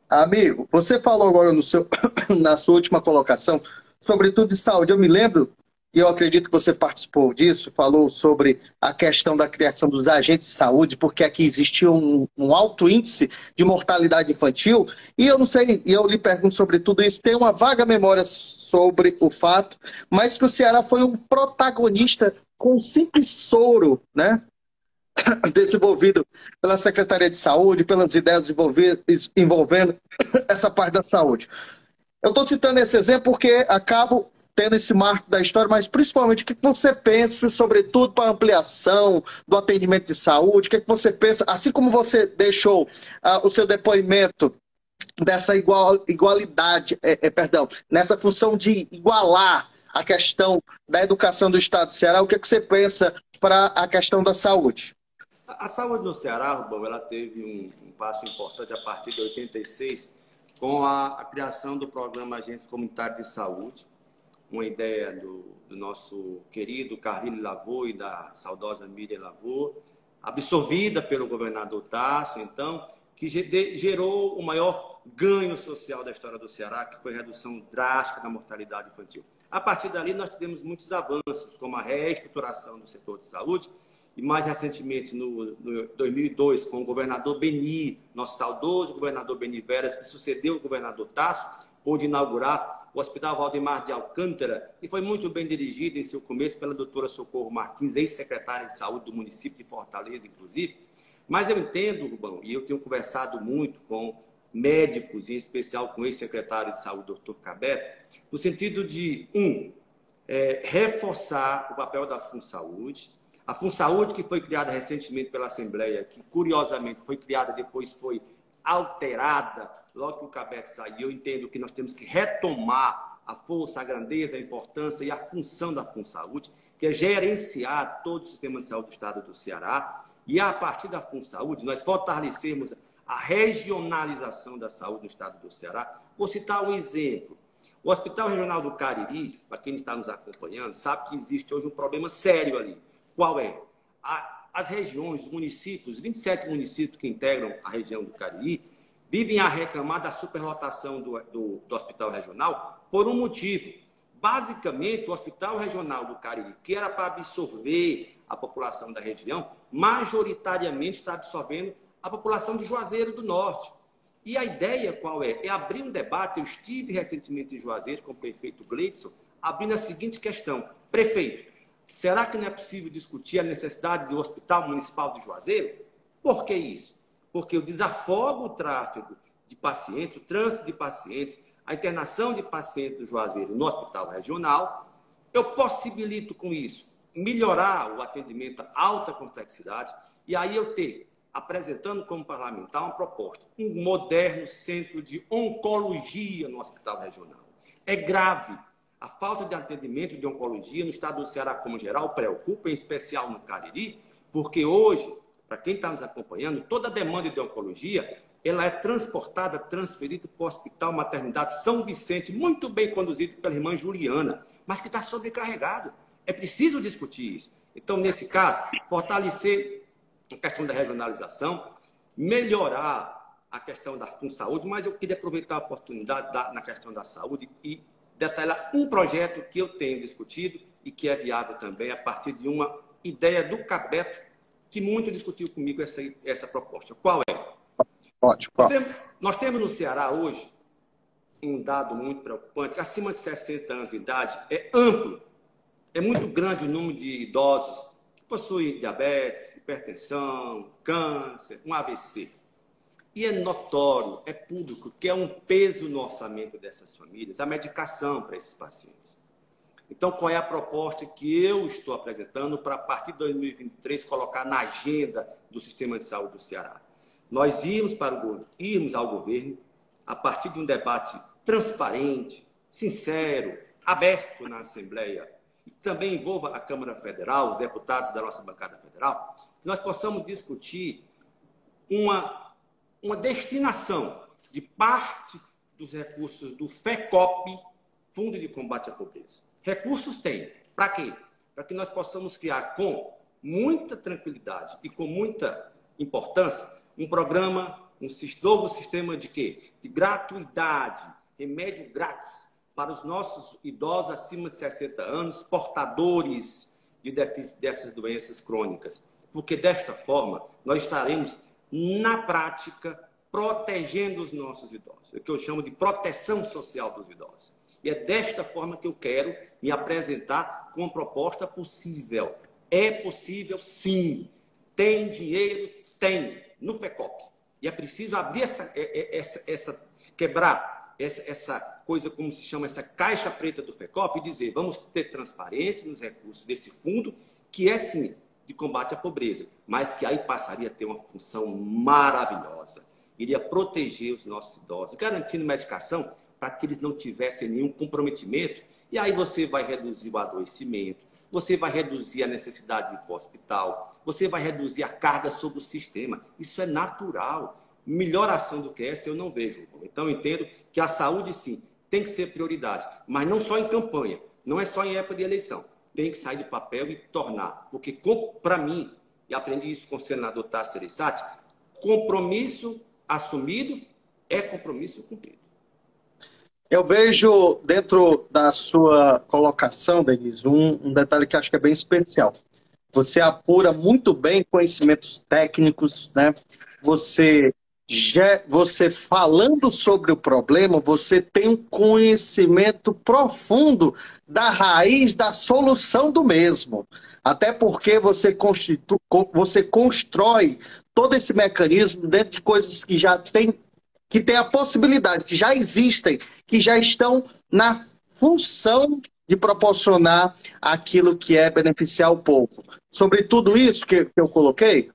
Amigo, você falou agora na sua última colocação, sobretudo de saúde. Eu me lembro, e eu acredito que você participou disso, falou sobre a questão da criação dos agentes de saúde, porque aqui existia um alto índice de mortalidade infantil, e eu não sei, e eu lhe pergunto sobre tudo isso, tem uma vaga memória sobre o fato, mas que o Ceará foi um protagonista com um simples soro, né? Desenvolvido pela Secretaria de Saúde, pelas ideias envolvendo essa parte da saúde. Eu estou citando esse exemplo porque acabo tendo esse marco da história, mas principalmente o que você pensa, sobretudo para a ampliação do atendimento de saúde, o que você pensa, assim como você deixou o seu depoimento dessa igualdade, nessa função de igualar a questão da educação do Estado do Ceará, o que você pensa para a questão da saúde? A saúde no Ceará, Rubão, ela teve um passo importante a partir de 86, com a criação do programa Agentes Comunitários de Saúde, uma ideia do nosso querido Carrilho Lavô e da saudosa Miriam Lavô, absorvida pelo governador Tasso, então, que gerou o maior ganho social da história do Ceará, que foi a redução drástica da mortalidade infantil. A partir dali, nós tivemos muitos avanços, como a reestruturação do setor de saúde, e mais recentemente, no 2002, com o governador Beni, nosso saudoso governador Beni Veras, que sucedeu o governador Tasso, pôde inaugurar o Hospital Valdemar de Alcântara, e foi muito bem dirigido em seu começo pela doutora Socorro Martins, ex-secretária de saúde do município de Fortaleza, inclusive. Mas eu entendo, Rubão, e eu tenho conversado muito com médicos, em especial com o ex-secretário de saúde, doutor Cabeto, no sentido de, reforçar o papel da FunSaúde. A FunSaúde, que foi criada recentemente pela Assembleia, que curiosamente foi criada, depois foi alterada, logo que o Cabeto saiu, eu entendo que nós temos que retomar a força, a grandeza, a importância e a função da FunSaúde, que é gerenciar todo o sistema de saúde do Estado do Ceará, e a partir da FunSaúde nós fortalecermos a regionalização da saúde no Estado do Ceará. Vou citar um exemplo. O Hospital Regional do Cariri, para quem está nos acompanhando, sabe que existe hoje um problema sério ali. Qual é? As regiões, os municípios, 27 municípios que integram a região do Cariri, vivem a reclamar da superlotação do Hospital Regional por um motivo. Basicamente, o Hospital Regional do Cariri, que era para absorver a população da região, majoritariamente está absorvendo a população de Juazeiro do Norte. E a ideia qual é? É abrir um debate. Eu estive recentemente em Juazeiro com o prefeito Gleidson, abrindo a seguinte questão. Prefeito, será que não é possível discutir a necessidade do Hospital Municipal de Juazeiro? Por que isso? Porque eu desafogo o tráfego de pacientes, o trânsito de pacientes, a internação de pacientes do Juazeiro no Hospital Regional. Eu possibilito com isso melhorar o atendimento a alta complexidade e aí eu ter, apresentando como parlamentar uma proposta, um moderno centro de oncologia no Hospital Regional. É grave. A falta de atendimento de oncologia no estado do Ceará, como geral, preocupa, em especial no Cariri, porque hoje, para quem está nos acompanhando, toda a demanda de oncologia ela é transportada, transferida para o Hospital Maternidade São Vicente, muito bem conduzido pela irmã Juliana, mas que está sobrecarregado. É preciso discutir isso. Então, nesse caso, fortalecer a questão da regionalização, melhorar a questão da FunSaúde, mas eu queria aproveitar a oportunidade na questão da saúde e detalhar um projeto que eu tenho discutido e que é viável também a partir de uma ideia do Cabeto, que muito discutiu comigo essa proposta. Qual é? Ótimo. Nós temos no Ceará hoje um dado muito preocupante, que acima de 60 anos de idade é amplo, é muito grande o número de idosos que possuem diabetes, hipertensão, câncer, um AVC. E é notório, é público, que é um peso no orçamento dessas famílias a medicação para esses pacientes. Então, qual é a proposta que eu estou apresentando para, a partir de 2023, colocar na agenda do sistema de saúde do Ceará? Nós irmos ao governo a partir de um debate transparente, sincero, aberto na Assembleia, e que também envolva a Câmara Federal, os deputados da nossa bancada federal, que nós possamos discutir uma destinação de parte dos recursos do FECOP, Fundo de Combate à Pobreza. Recursos tem. Para quê? Para que nós possamos criar com muita tranquilidade e com muita importância um programa, um novo sistema de quê? De gratuidade, remédio grátis para os nossos idosos acima de 60 anos, portadores de dessas doenças crônicas. Porque desta forma nós estaremos, na prática, protegendo os nossos idosos. É o que eu chamo de proteção social dos idosos. E é desta forma que eu quero me apresentar com uma proposta possível. É possível, sim. Tem dinheiro? Tem. No FECOP. E é preciso abrir quebrar essa coisa, como se chama, essa caixa preta do FECOP e dizer, vamos ter transparência nos recursos desse fundo, que é, sim, de combate à pobreza, mas que aí passaria a ter uma função maravilhosa. Iria proteger os nossos idosos, garantindo medicação para que eles não tivessem nenhum comprometimento. E aí você vai reduzir o adoecimento, você vai reduzir a necessidade de ir para o hospital, você vai reduzir a carga sobre o sistema. Isso é natural. Melhor ação do que essa eu não vejo. Então, eu entendo que a saúde, sim, tem que ser prioridade, mas não só em campanha, não é só em época de eleição. Tem que sair do papel e tornar. Porque, para mim, e aprendi isso com o senador Tasso Gereissati, compromisso assumido é compromisso cumprido. Eu vejo dentro da sua colocação, Denise, um detalhe que acho que é bem especial. Você apura muito bem conhecimentos técnicos, né? Você falando sobre o problema, você tem um conhecimento profundo da raiz da solução do mesmo. Até porque você constrói todo esse mecanismo dentro de coisas que já tem a possibilidade, que já existem, que já estão na função de proporcionar aquilo que é beneficiar o povo. Sobre tudo isso que eu coloquei?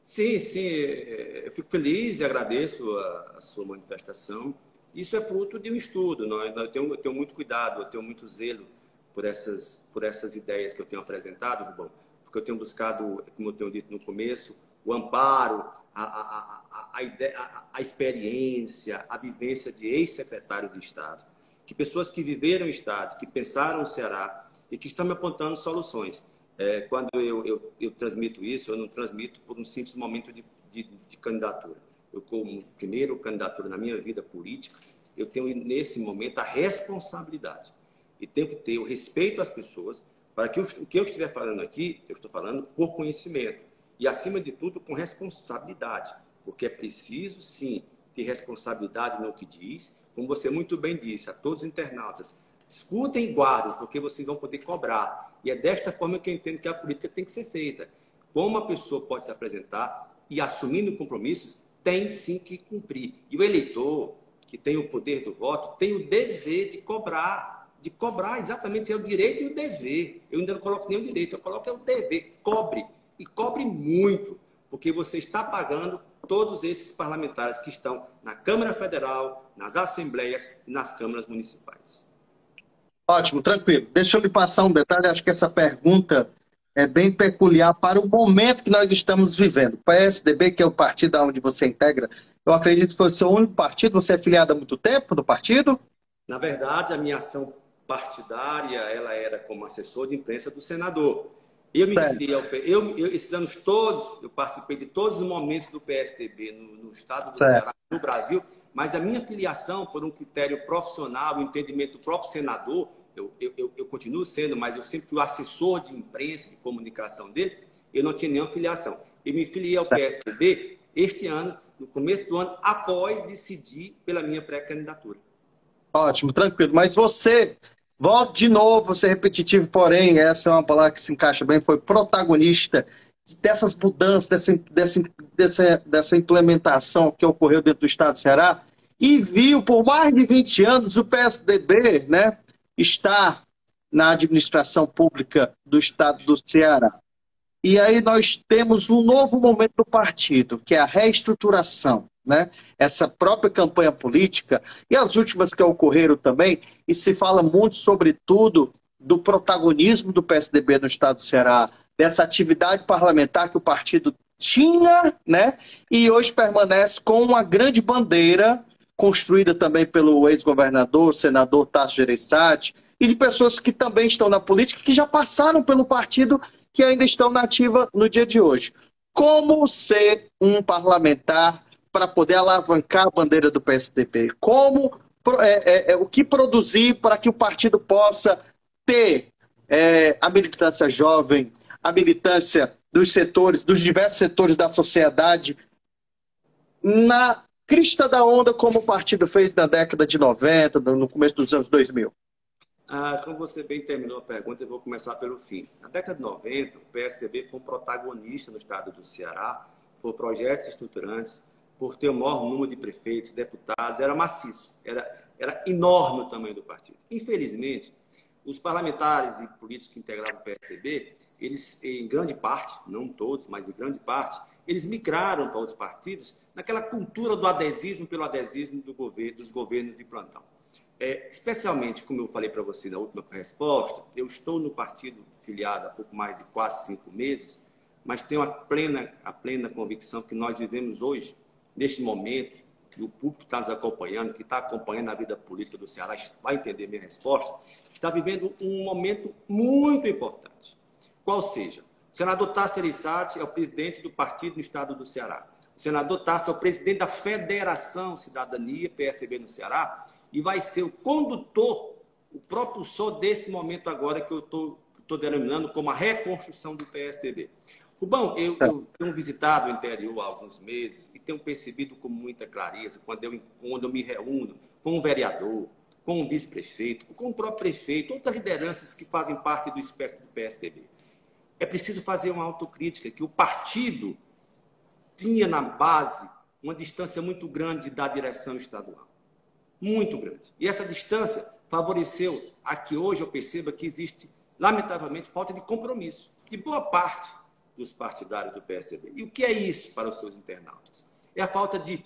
Sim, eu fico feliz e agradeço a sua manifestação. Isso é fruto de um estudo. Eu tenho muito cuidado, eu tenho muito zelo por essas ideias que eu tenho apresentado, Rubão, porque eu tenho buscado, como eu tenho dito no começo, o amparo, a experiência, a vivência de ex-secretários de Estado, que pessoas que viveram o Estado, que pensaram o Ceará e que estão me apontando soluções. Quando eu transmito isso, eu não transmito por um simples momento de candidatura. Eu, como primeiro candidatura na minha vida política, eu tenho nesse momento a responsabilidade e tenho que ter o respeito às pessoas para que o que eu estiver falando aqui, eu estou falando por conhecimento. E, acima de tudo, com responsabilidade, porque é preciso, sim, ter responsabilidade no que diz, como você muito bem disse, a todos os internautas, escutem e guardem, porque vocês vão poder cobrar. E é desta forma que eu entendo que a política tem que ser feita. Como a pessoa pode se apresentar e, assumindo compromissos, tem sim que cumprir. E o eleitor, que tem o poder do voto, tem o dever de cobrar exatamente, é o direito e o dever. Eu ainda não coloco nem o direito, eu coloco o dever, cobre. E cobre muito, porque você está pagando todos esses parlamentares que estão na Câmara Federal, nas Assembleias e nas câmaras municipais. Ótimo, tranquilo. Deixa eu lhe passar um detalhe, acho que essa pergunta é bem peculiar para o momento que nós estamos vivendo. O PSDB, que é o partido onde você integra, eu acredito que foi o seu único partido, você é filiado há muito tempo do partido? Na verdade, a minha ação partidária, ela era como assessor de imprensa do senador. Eu me filiei ao esses anos todos, eu participei de todos os momentos do PSDB no estado do Ceará, no Brasil, mas a minha filiação, por um critério profissional, o entendimento do próprio senador, eu continuo sendo, mas eu sempre fui o assessor de imprensa, de comunicação dele, eu não tinha nenhuma filiação. Eu me filiei ao PSDB este ano, no começo do ano, após decidir pela minha pré-candidatura. Ótimo, tranquilo. Mas você Volto de novo, vou ser repetitivo, porém, essa é uma palavra que se encaixa bem, foi protagonista dessas mudanças, dessa implementação que ocorreu dentro do Estado do Ceará, e viu por mais de 20 anos o PSDB, né, estar na administração pública do Estado do Ceará. E aí nós temos um novo momento do partido, que é a reestruturação, né? Essa própria campanha política e as últimas que ocorreram também, e se fala muito, sobretudo, do protagonismo do PSDB no estado do Ceará, dessa atividade parlamentar que o partido tinha, né? E hoje permanece com uma grande bandeira construída também pelo ex-governador, senador Tasso Gereissati, e de pessoas que também estão na política, que já passaram pelo partido, que ainda estão na ativa no dia de hoje. Como ser um parlamentar para poder alavancar a bandeira do PSDB? Como o que produzir para que o partido possa ter a militância jovem, a militância dos setores, dos diversos setores da sociedade, na crista da onda, como o partido fez na década de 90, no começo dos anos 2000? Como você bem terminou a pergunta, eu vou começar pelo fim. Na década de 90, o PSDB foi um protagonista no estado do Ceará por projetos estruturantes, por ter o maior número de prefeitos, deputados, era maciço, era enorme o tamanho do partido. Infelizmente, os parlamentares e políticos que integravam o PSDB, eles, em grande parte, não todos, mas em grande parte, eles migraram para outros partidos naquela cultura do adesismo pelo adesismo dos governos de plantão. Especialmente, como eu falei para você na última resposta, eu estou no partido filiado há pouco mais de 4, 5 meses, mas tenho a plena convicção que nós vivemos hoje, neste momento, e o público que está nos acompanhando, que está acompanhando a vida política do Ceará, vai entender minha resposta, está vivendo um momento muito importante. Qual seja, o senador Tasso Gereissati é o presidente do partido no estado do Ceará. O senador Tasso é o presidente da Federação Cidadania, PSB no Ceará, e vai ser o condutor, o propulsor desse momento agora que eu estou denominando como a reconstrução do PSDB. Rubão, eu tenho visitado o interior há alguns meses e tenho percebido com muita clareza, quando eu me reúno com um vereador, com um vice-prefeito, com o próprio prefeito, outras lideranças que fazem parte do espectro do PSDB. É preciso fazer uma autocrítica, que o partido tinha na base uma distância muito grande da direção estadual. Muito grande. E essa distância favoreceu a que hoje eu perceba que existe, lamentavelmente, falta de compromisso de boa parte dos partidários do PSDB. E o que é isso para os seus internautas? É a falta de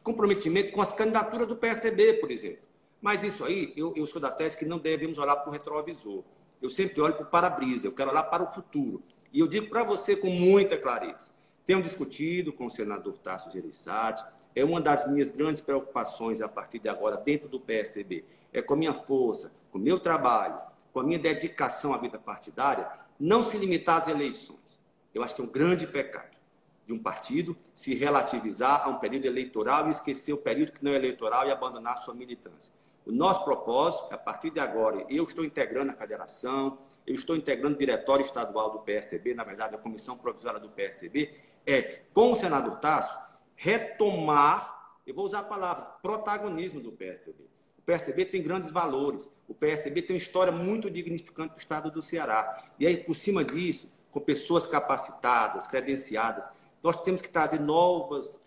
comprometimento com as candidaturas do PSDB, por exemplo. Mas isso aí, eu sou da tese que não devemos olhar para o retrovisor. Eu sempre olho para o para-brisa, eu quero olhar para o futuro. E eu digo para você com muita clareza. Tenho discutido com o senador Tasso Gereissati, é uma das minhas grandes preocupações a partir de agora dentro do PSDB. É com a minha força, com o meu trabalho, com a minha dedicação à vida partidária, não se limitar às eleições. Eu acho que é um grande pecado de um partido se relativizar a um período eleitoral e esquecer o período que não é eleitoral e abandonar a sua militância. O nosso propósito, a partir de agora, eu estou integrando a federação, eu estou integrando o diretório estadual do PSDB, na verdade, a comissão provisória do PSDB, com o senador Tasso, retomar, eu vou usar a palavra, protagonismo do PSDB. O PSDB tem grandes valores, o PSDB tem uma história muito dignificante para o estado do Ceará. E aí, por cima disso, com pessoas capacitadas, credenciadas, nós temos que trazer novos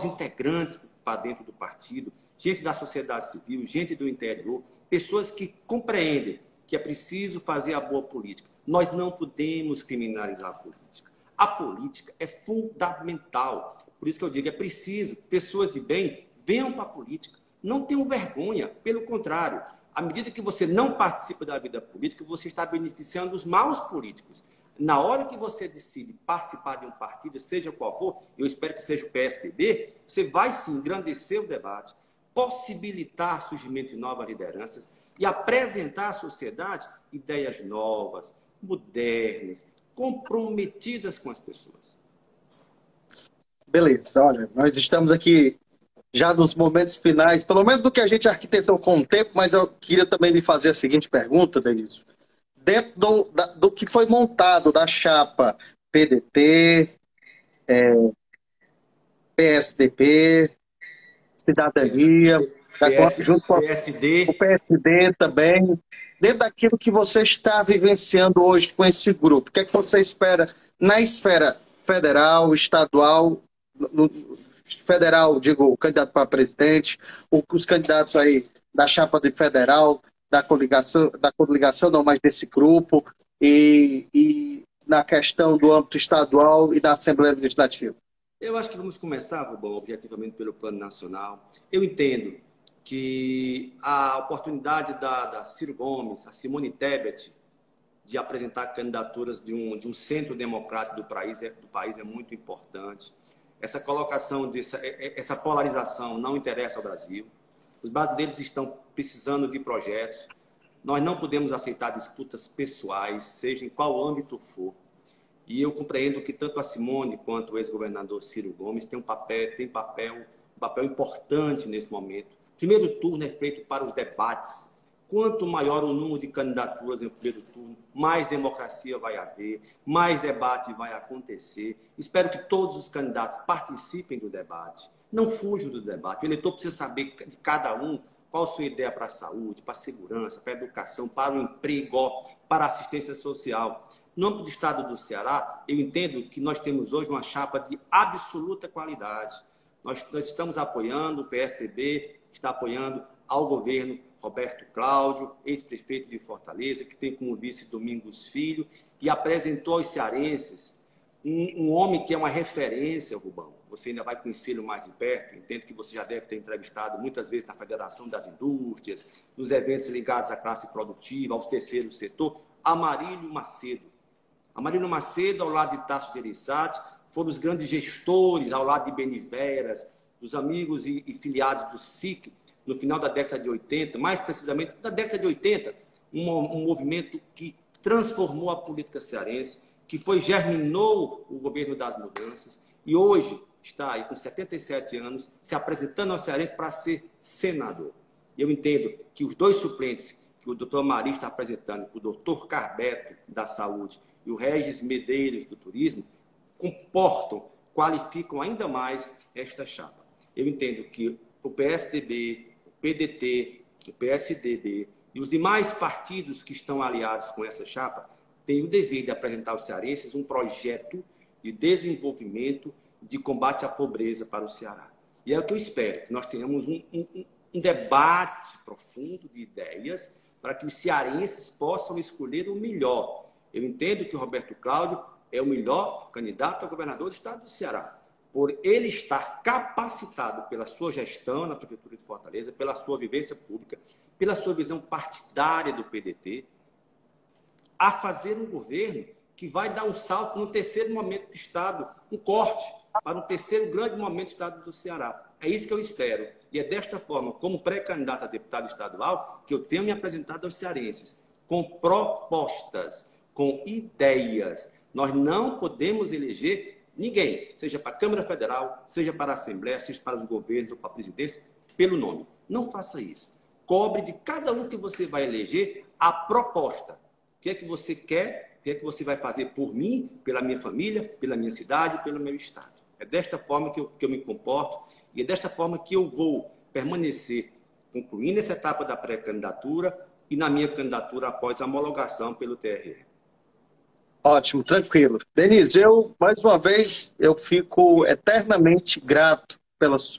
integrantes para dentro do partido, gente da sociedade civil, gente do interior, pessoas que compreendem que é preciso fazer a boa política. Nós não podemos criminalizar a política. A política é fundamental. Por isso que eu digo, é preciso pessoas de bem venham para a política. Não tenham vergonha. Pelo contrário, à medida que você não participa da vida política, você está beneficiando os maus políticos. Na hora que você decide participar de um partido, seja qual for, eu espero que seja o PSDB, você vai sim engrandecer o debate, possibilitar surgimento de novas lideranças e apresentar à sociedade ideias novas, modernas, comprometidas com as pessoas. Beleza, olha, nós estamos aqui já nos momentos finais, pelo menos do que a gente arquitetou com o tempo, mas eu queria também lhe fazer a seguinte pergunta, Denísio. Dentro do que foi montado da chapa PDT, PSDB, Cidadania, junto com o PSD. PSD também, dentro daquilo que você está vivenciando hoje com esse grupo. O que é que você espera na esfera federal, estadual, federal, digo, o candidato para presidente, os candidatos aí da chapa de federal, da coligação não, mas desse grupo, e na questão do âmbito estadual e da Assembleia Legislativa? Eu acho que vamos começar, Rubão, objetivamente pelo plano nacional. Eu entendo que a oportunidade da Ciro Gomes, a Simone Tebet, de apresentar candidaturas de um centro democrático do país é muito importante. Essa colocação, essa polarização não interessa ao Brasil. Os brasileiros estão precisando de projetos. Nós não podemos aceitar disputas pessoais, seja em qual âmbito for. E eu compreendo que tanto a Simone quanto o ex-governador Ciro Gomes têm um papel importante nesse momento. O primeiro turno é feito para os debates. Quanto maior o número de candidaturas no primeiro turno, mais democracia vai haver, mais debate vai acontecer. Espero que todos os candidatos participem do debate. Não fujam do debate. O eleitor precisa saber de cada um qual a sua ideia para a saúde, para a segurança, para a educação, para o emprego, para a assistência social. No âmbito do estado do Ceará, eu entendo que nós temos hoje uma chapa de absoluta qualidade. Nós estamos apoiando, o PSDB está apoiando ao governo Roberto Cláudio, ex-prefeito de Fortaleza, que tem como vice Domingos Filho, e apresentou aos cearenses um homem que é uma referência, Rubão. Você ainda vai conhecê-lo mais de perto. Entendo que você já deve ter entrevistado muitas vezes na Federação das Indústrias, nos eventos ligados à classe produtiva, aos terceiros setor, Amarílio Macedo. Amarílio Macedo, ao lado de Tasso Gereissati, foram os grandes gestores, ao lado de Beniveras, dos amigos e filiados do SIC, no final da década de 80, mais precisamente da década de 80, um movimento que transformou a política cearense, que germinou o governo das mudanças e hoje está aí com 77 anos se apresentando ao cearense para ser senador. Eu entendo que os dois suplentes que o doutor Mari está apresentando, o doutor Carbeto, da Saúde, e o Regis Medeiros, do Turismo, qualificam ainda mais esta chapa. Eu entendo que o PSDB, o PDT, o PSDB e os demais partidos que estão aliados com essa chapa têm o dever de apresentar aos cearenses um projeto de desenvolvimento, de combate à pobreza para o Ceará. E é o que eu espero, que nós tenhamos um debate profundo de ideias para que os cearenses possam escolher o melhor. Eu entendo que o Roberto Cláudio é o melhor candidato a governador do estado do Ceará, por ele estar capacitado pela sua gestão na Prefeitura de Fortaleza, pela sua vivência pública, pela sua visão partidária do PDT, a fazer um governo que vai dar um salto no terceiro momento do Estado, um corte para o terceiro grande momento do Estado do Ceará. É isso que eu espero. E é desta forma, como pré-candidato a deputado estadual, que eu tenho me apresentado aos cearenses, com propostas, com ideias. Nós não podemos eleger ninguém, seja para a Câmara Federal, seja para a Assembleia, seja para os governos ou para a presidência, pelo nome. Não faça isso. Cobre de cada um que você vai eleger a proposta. O que é que você quer? O que é que você vai fazer por mim, pela minha família, pela minha cidade, pelo meu estado? É desta forma que eu me comporto e é desta forma que eu vou permanecer concluindo essa etapa da pré-candidatura e na minha candidatura após a homologação pelo TRE. Ótimo, tranquilo. Denise, mais uma vez, eu fico eternamente grato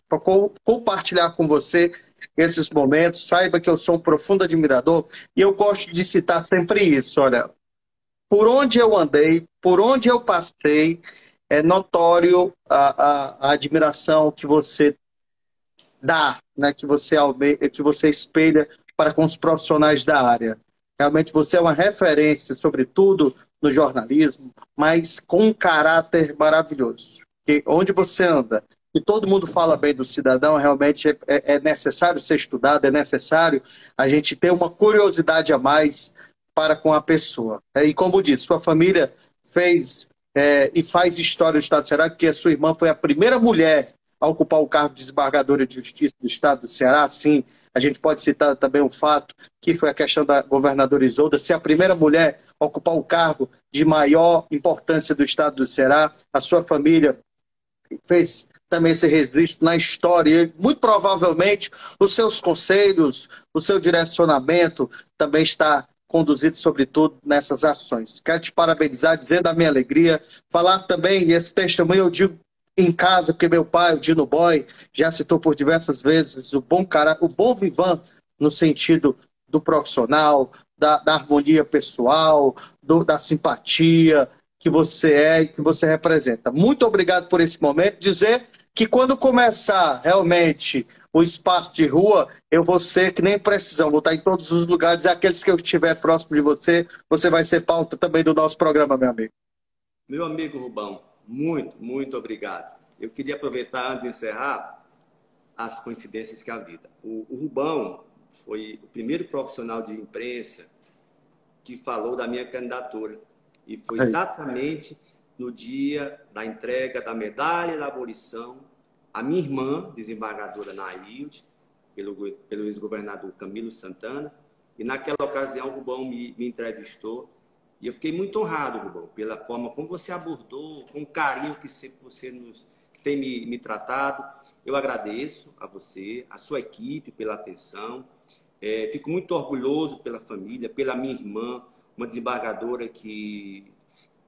por compartilhar com você esses momentos. Saiba que eu sou um profundo admirador e eu gosto de citar sempre isso. Olha, por onde eu andei, por onde eu passei, é notório a admiração que você dá, né, que você espelha para com os profissionais da área. Realmente você é uma referência, sobretudo no jornalismo, mas com um caráter maravilhoso. E onde você anda, e todo mundo fala bem do cidadão, realmente é necessário ser estudado, é necessário a gente ter uma curiosidade a mais para com a pessoa. E como disse, sua família fez e faz história do Estado do Ceará, porque a sua irmã foi a primeira mulher a ocupar o cargo de desembargadora de Justiça do Estado do Ceará. Sim, a gente pode citar também um fato, que foi a questão da governadora Isolda ser a primeira mulher a ocupar o cargo de maior importância do Estado do Ceará. A sua família fez também esse registro na história. E, muito provavelmente, os seus conselhos, o seu direcionamento também está conduzido, sobretudo, nessas ações. Quero te parabenizar, dizer da minha alegria, falar também, e esse testemunho eu digo em casa, porque meu pai, o Dino Boy, já citou por diversas vezes o bom cara, o bom vivan, no sentido do profissional, da harmonia pessoal, da simpatia que você é e que você representa. Muito obrigado por esse momento. Dizer que quando começar realmente o espaço de rua, eu vou ser que nem precisão, vou estar em todos os lugares, e aqueles que eu estiver próximo de você, você vai ser pauta também do nosso programa, meu amigo. Meu amigo Rubão, muito obrigado. Eu queria aproveitar, antes de encerrar, as coincidências que a vida. O Rubão foi o primeiro profissional de imprensa que falou da minha candidatura. E foi exatamente no dia da entrega da medalha da abolição, a minha irmã, desembargadora Nailde, pelo ex-governador Camilo Santana, e naquela ocasião o Rubão me entrevistou. E eu fiquei muito honrado, Rubão, pela forma como você abordou, com o carinho que sempre você tem me tratado. Eu agradeço a você, a sua equipe pela atenção. Fico muito orgulhoso pela família, pela minha irmã, uma desembargadora que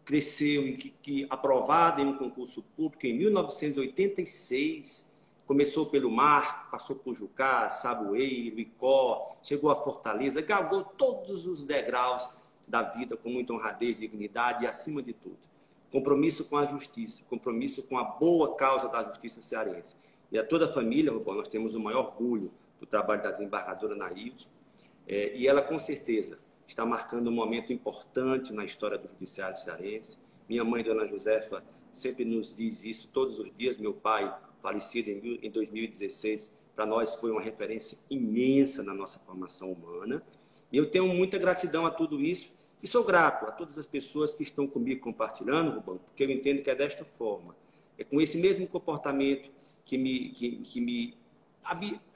cresceu e que aprovada em um concurso público em 1986, começou pelo Mar, passou por Jucá, Saboeiro, Icó, chegou a Fortaleza, galgou todos os degraus da vida com muita honradez, dignidade e, acima de tudo, compromisso com a justiça, compromisso com a boa causa da justiça cearense. E a toda a família, Rubão, nós temos o maior orgulho do trabalho da desembargadora Nailde, e ela, com certeza, está marcando um momento importante na história do judiciário cearense. Minha mãe, Dona Josefa, sempre nos diz isso todos os dias. Meu pai, falecido em 2016, para nós foi uma referência imensa na nossa formação humana. E eu tenho muita gratidão a tudo isso. E sou grato a todas as pessoas que estão comigo compartilhando, Rubão, porque eu entendo que é desta forma. É com esse mesmo comportamento que me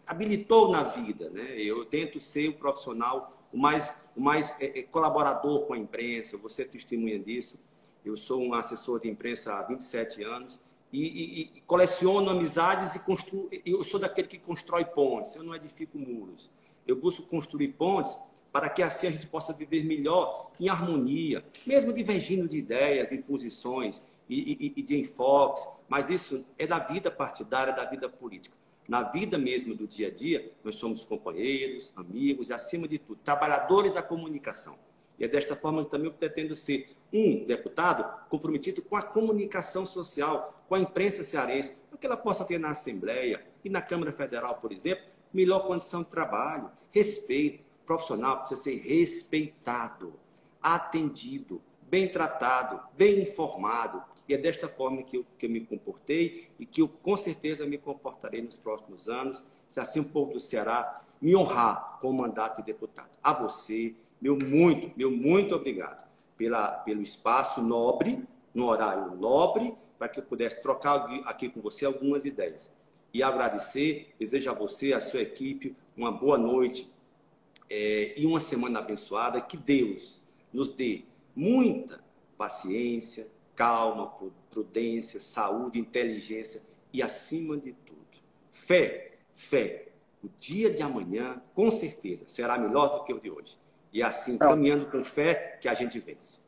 habilitou na vida, né? Eu tento ser o profissional o mais colaborador com a imprensa. Você testemunha disso. Eu sou um assessor de imprensa há 27 anos e coleciono amizades e eu sou daquele que constrói pontes, eu não edifico muros. Eu busco construir pontes para que assim a gente possa viver melhor, em harmonia, mesmo divergindo de ideias e posições e de enfoques, mas isso é da vida partidária, da vida política. Na vida mesmo do dia a dia, nós somos companheiros, amigos e, acima de tudo, trabalhadores da comunicação. E é desta forma que também eu pretendo ser um deputado comprometido com a comunicação social, com a imprensa cearense, para que ela possa ter na Assembleia e na Câmara Federal, por exemplo, melhor condição de trabalho, respeito. Profissional precisa ser respeitado, atendido, bem tratado, bem informado. E é desta forma que eu me comportei e que eu, com certeza, me comportarei nos próximos anos, se assim o povo do Ceará me honrar com o mandato de deputado. A você, meu muito obrigado pelo espaço nobre, no horário nobre, para que eu pudesse trocar aqui com você algumas ideias. E agradecer, desejo a você, a sua equipe, uma boa noite e uma semana abençoada. Que Deus nos dê muita paciência, calma, prudência, saúde, inteligência e, acima de tudo, fé. O dia de amanhã, com certeza, será melhor do que o de hoje. E assim, caminhando com fé, que a gente vence.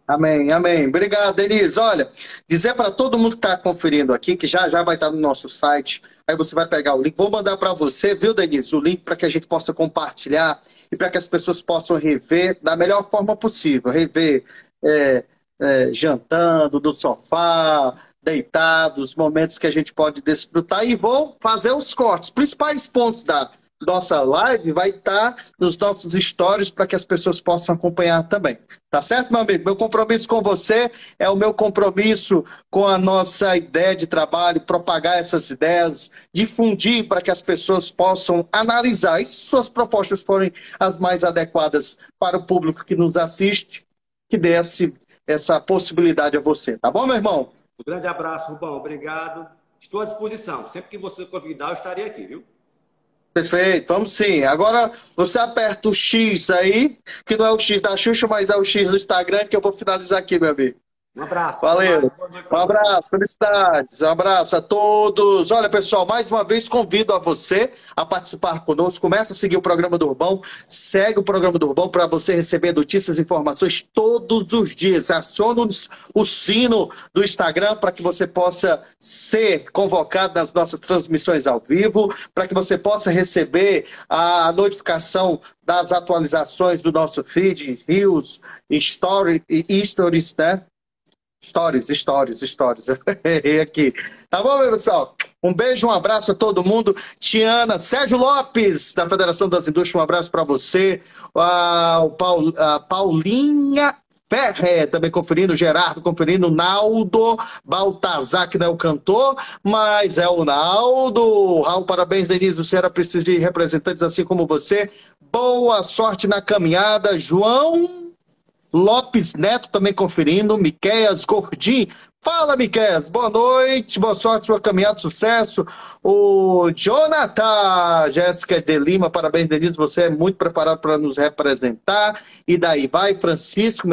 Amém, amém. Obrigado, Denise. Olha, dizer para todo mundo que está conferindo aqui, que já vai estar no nosso site, aí você vai pegar o link. Vou mandar para você, viu, Denise, o link para que a gente possa compartilhar e para que as pessoas possam rever da melhor forma possível. Rever jantando, no sofá, deitado, os momentos que a gente pode desfrutar. E vou fazer os cortes. Principais pontos da nossa live vai estar nos nossos stories para que as pessoas possam acompanhar também. Tá certo, meu amigo? Meu compromisso com você é o meu compromisso com a nossa ideia de trabalho, propagar essas ideias, difundir para que as pessoas possam analisar. E se suas propostas forem as mais adequadas para o público que nos assiste, que dê essa possibilidade a você. Tá bom, meu irmão? Um grande abraço, Rubão. Obrigado. Estou à disposição. Sempre que você convidar, eu estarei aqui, viu? Perfeito, vamos sim. Agora você aperta o X aí, que não é o X da Xuxa, mas é o X do Instagram, que eu vou finalizar aqui, meu amigo. Um abraço. Valeu. Um abraço, felicidades. Um abraço a todos. Olha, pessoal, mais uma vez convido a você a participar conosco. Começa a seguir o programa do Urbão. Segue o programa do Urbão para você receber notícias e informações todos os dias. Aciona o sino do Instagram para que você possa ser convocado nas nossas transmissões ao vivo, para que você possa receber a notificação das atualizações do nosso feed, Reels, Stories, né? Stories. Eu errei aqui. Tá bom, meu pessoal? Um beijo, um abraço a todo mundo. Tiana, Sérgio Lopes, da Federação das Indústrias, um abraço para você. A Paulinha Ferre, também conferindo, Gerardo conferindo, Naldo Baltazar, que não é o cantor, mas é o Naldo. Raul, parabéns, Denise, você era preciso de representantes assim como você. Boa sorte na caminhada. João Lopes Neto também conferindo, Miqueias Gordim. Fala, Miqueias, boa noite, boa sorte, sua caminhada, sucesso. O Jonathan, Jéssica de Lima, parabéns, Denise, você é muito preparado para nos representar. E daí vai, Francisco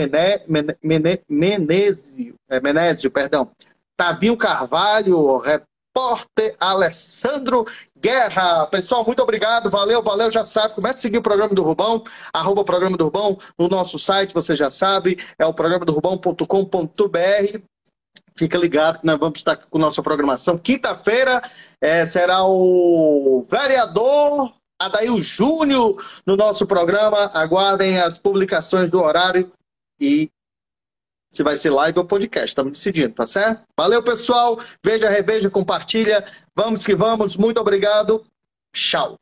Menezio, perdão. Tavinho Carvalho, repórter Alessandro Guerra. Pessoal, muito obrigado, valeu, já sabe, comece a seguir o programa do Rubão, @ programa do Rubão, no nosso site, você já sabe, é o programa do Rubão.com.br. Fica ligado que nós vamos estar com nossa programação. Quinta-feira será o vereador Adail Júnior no nosso programa. Aguardem as publicações do horário e se vai ser live ou podcast, estamos decidindo, tá certo? Valeu, pessoal. Veja, reveja, compartilha. Vamos que vamos. Muito obrigado. Tchau.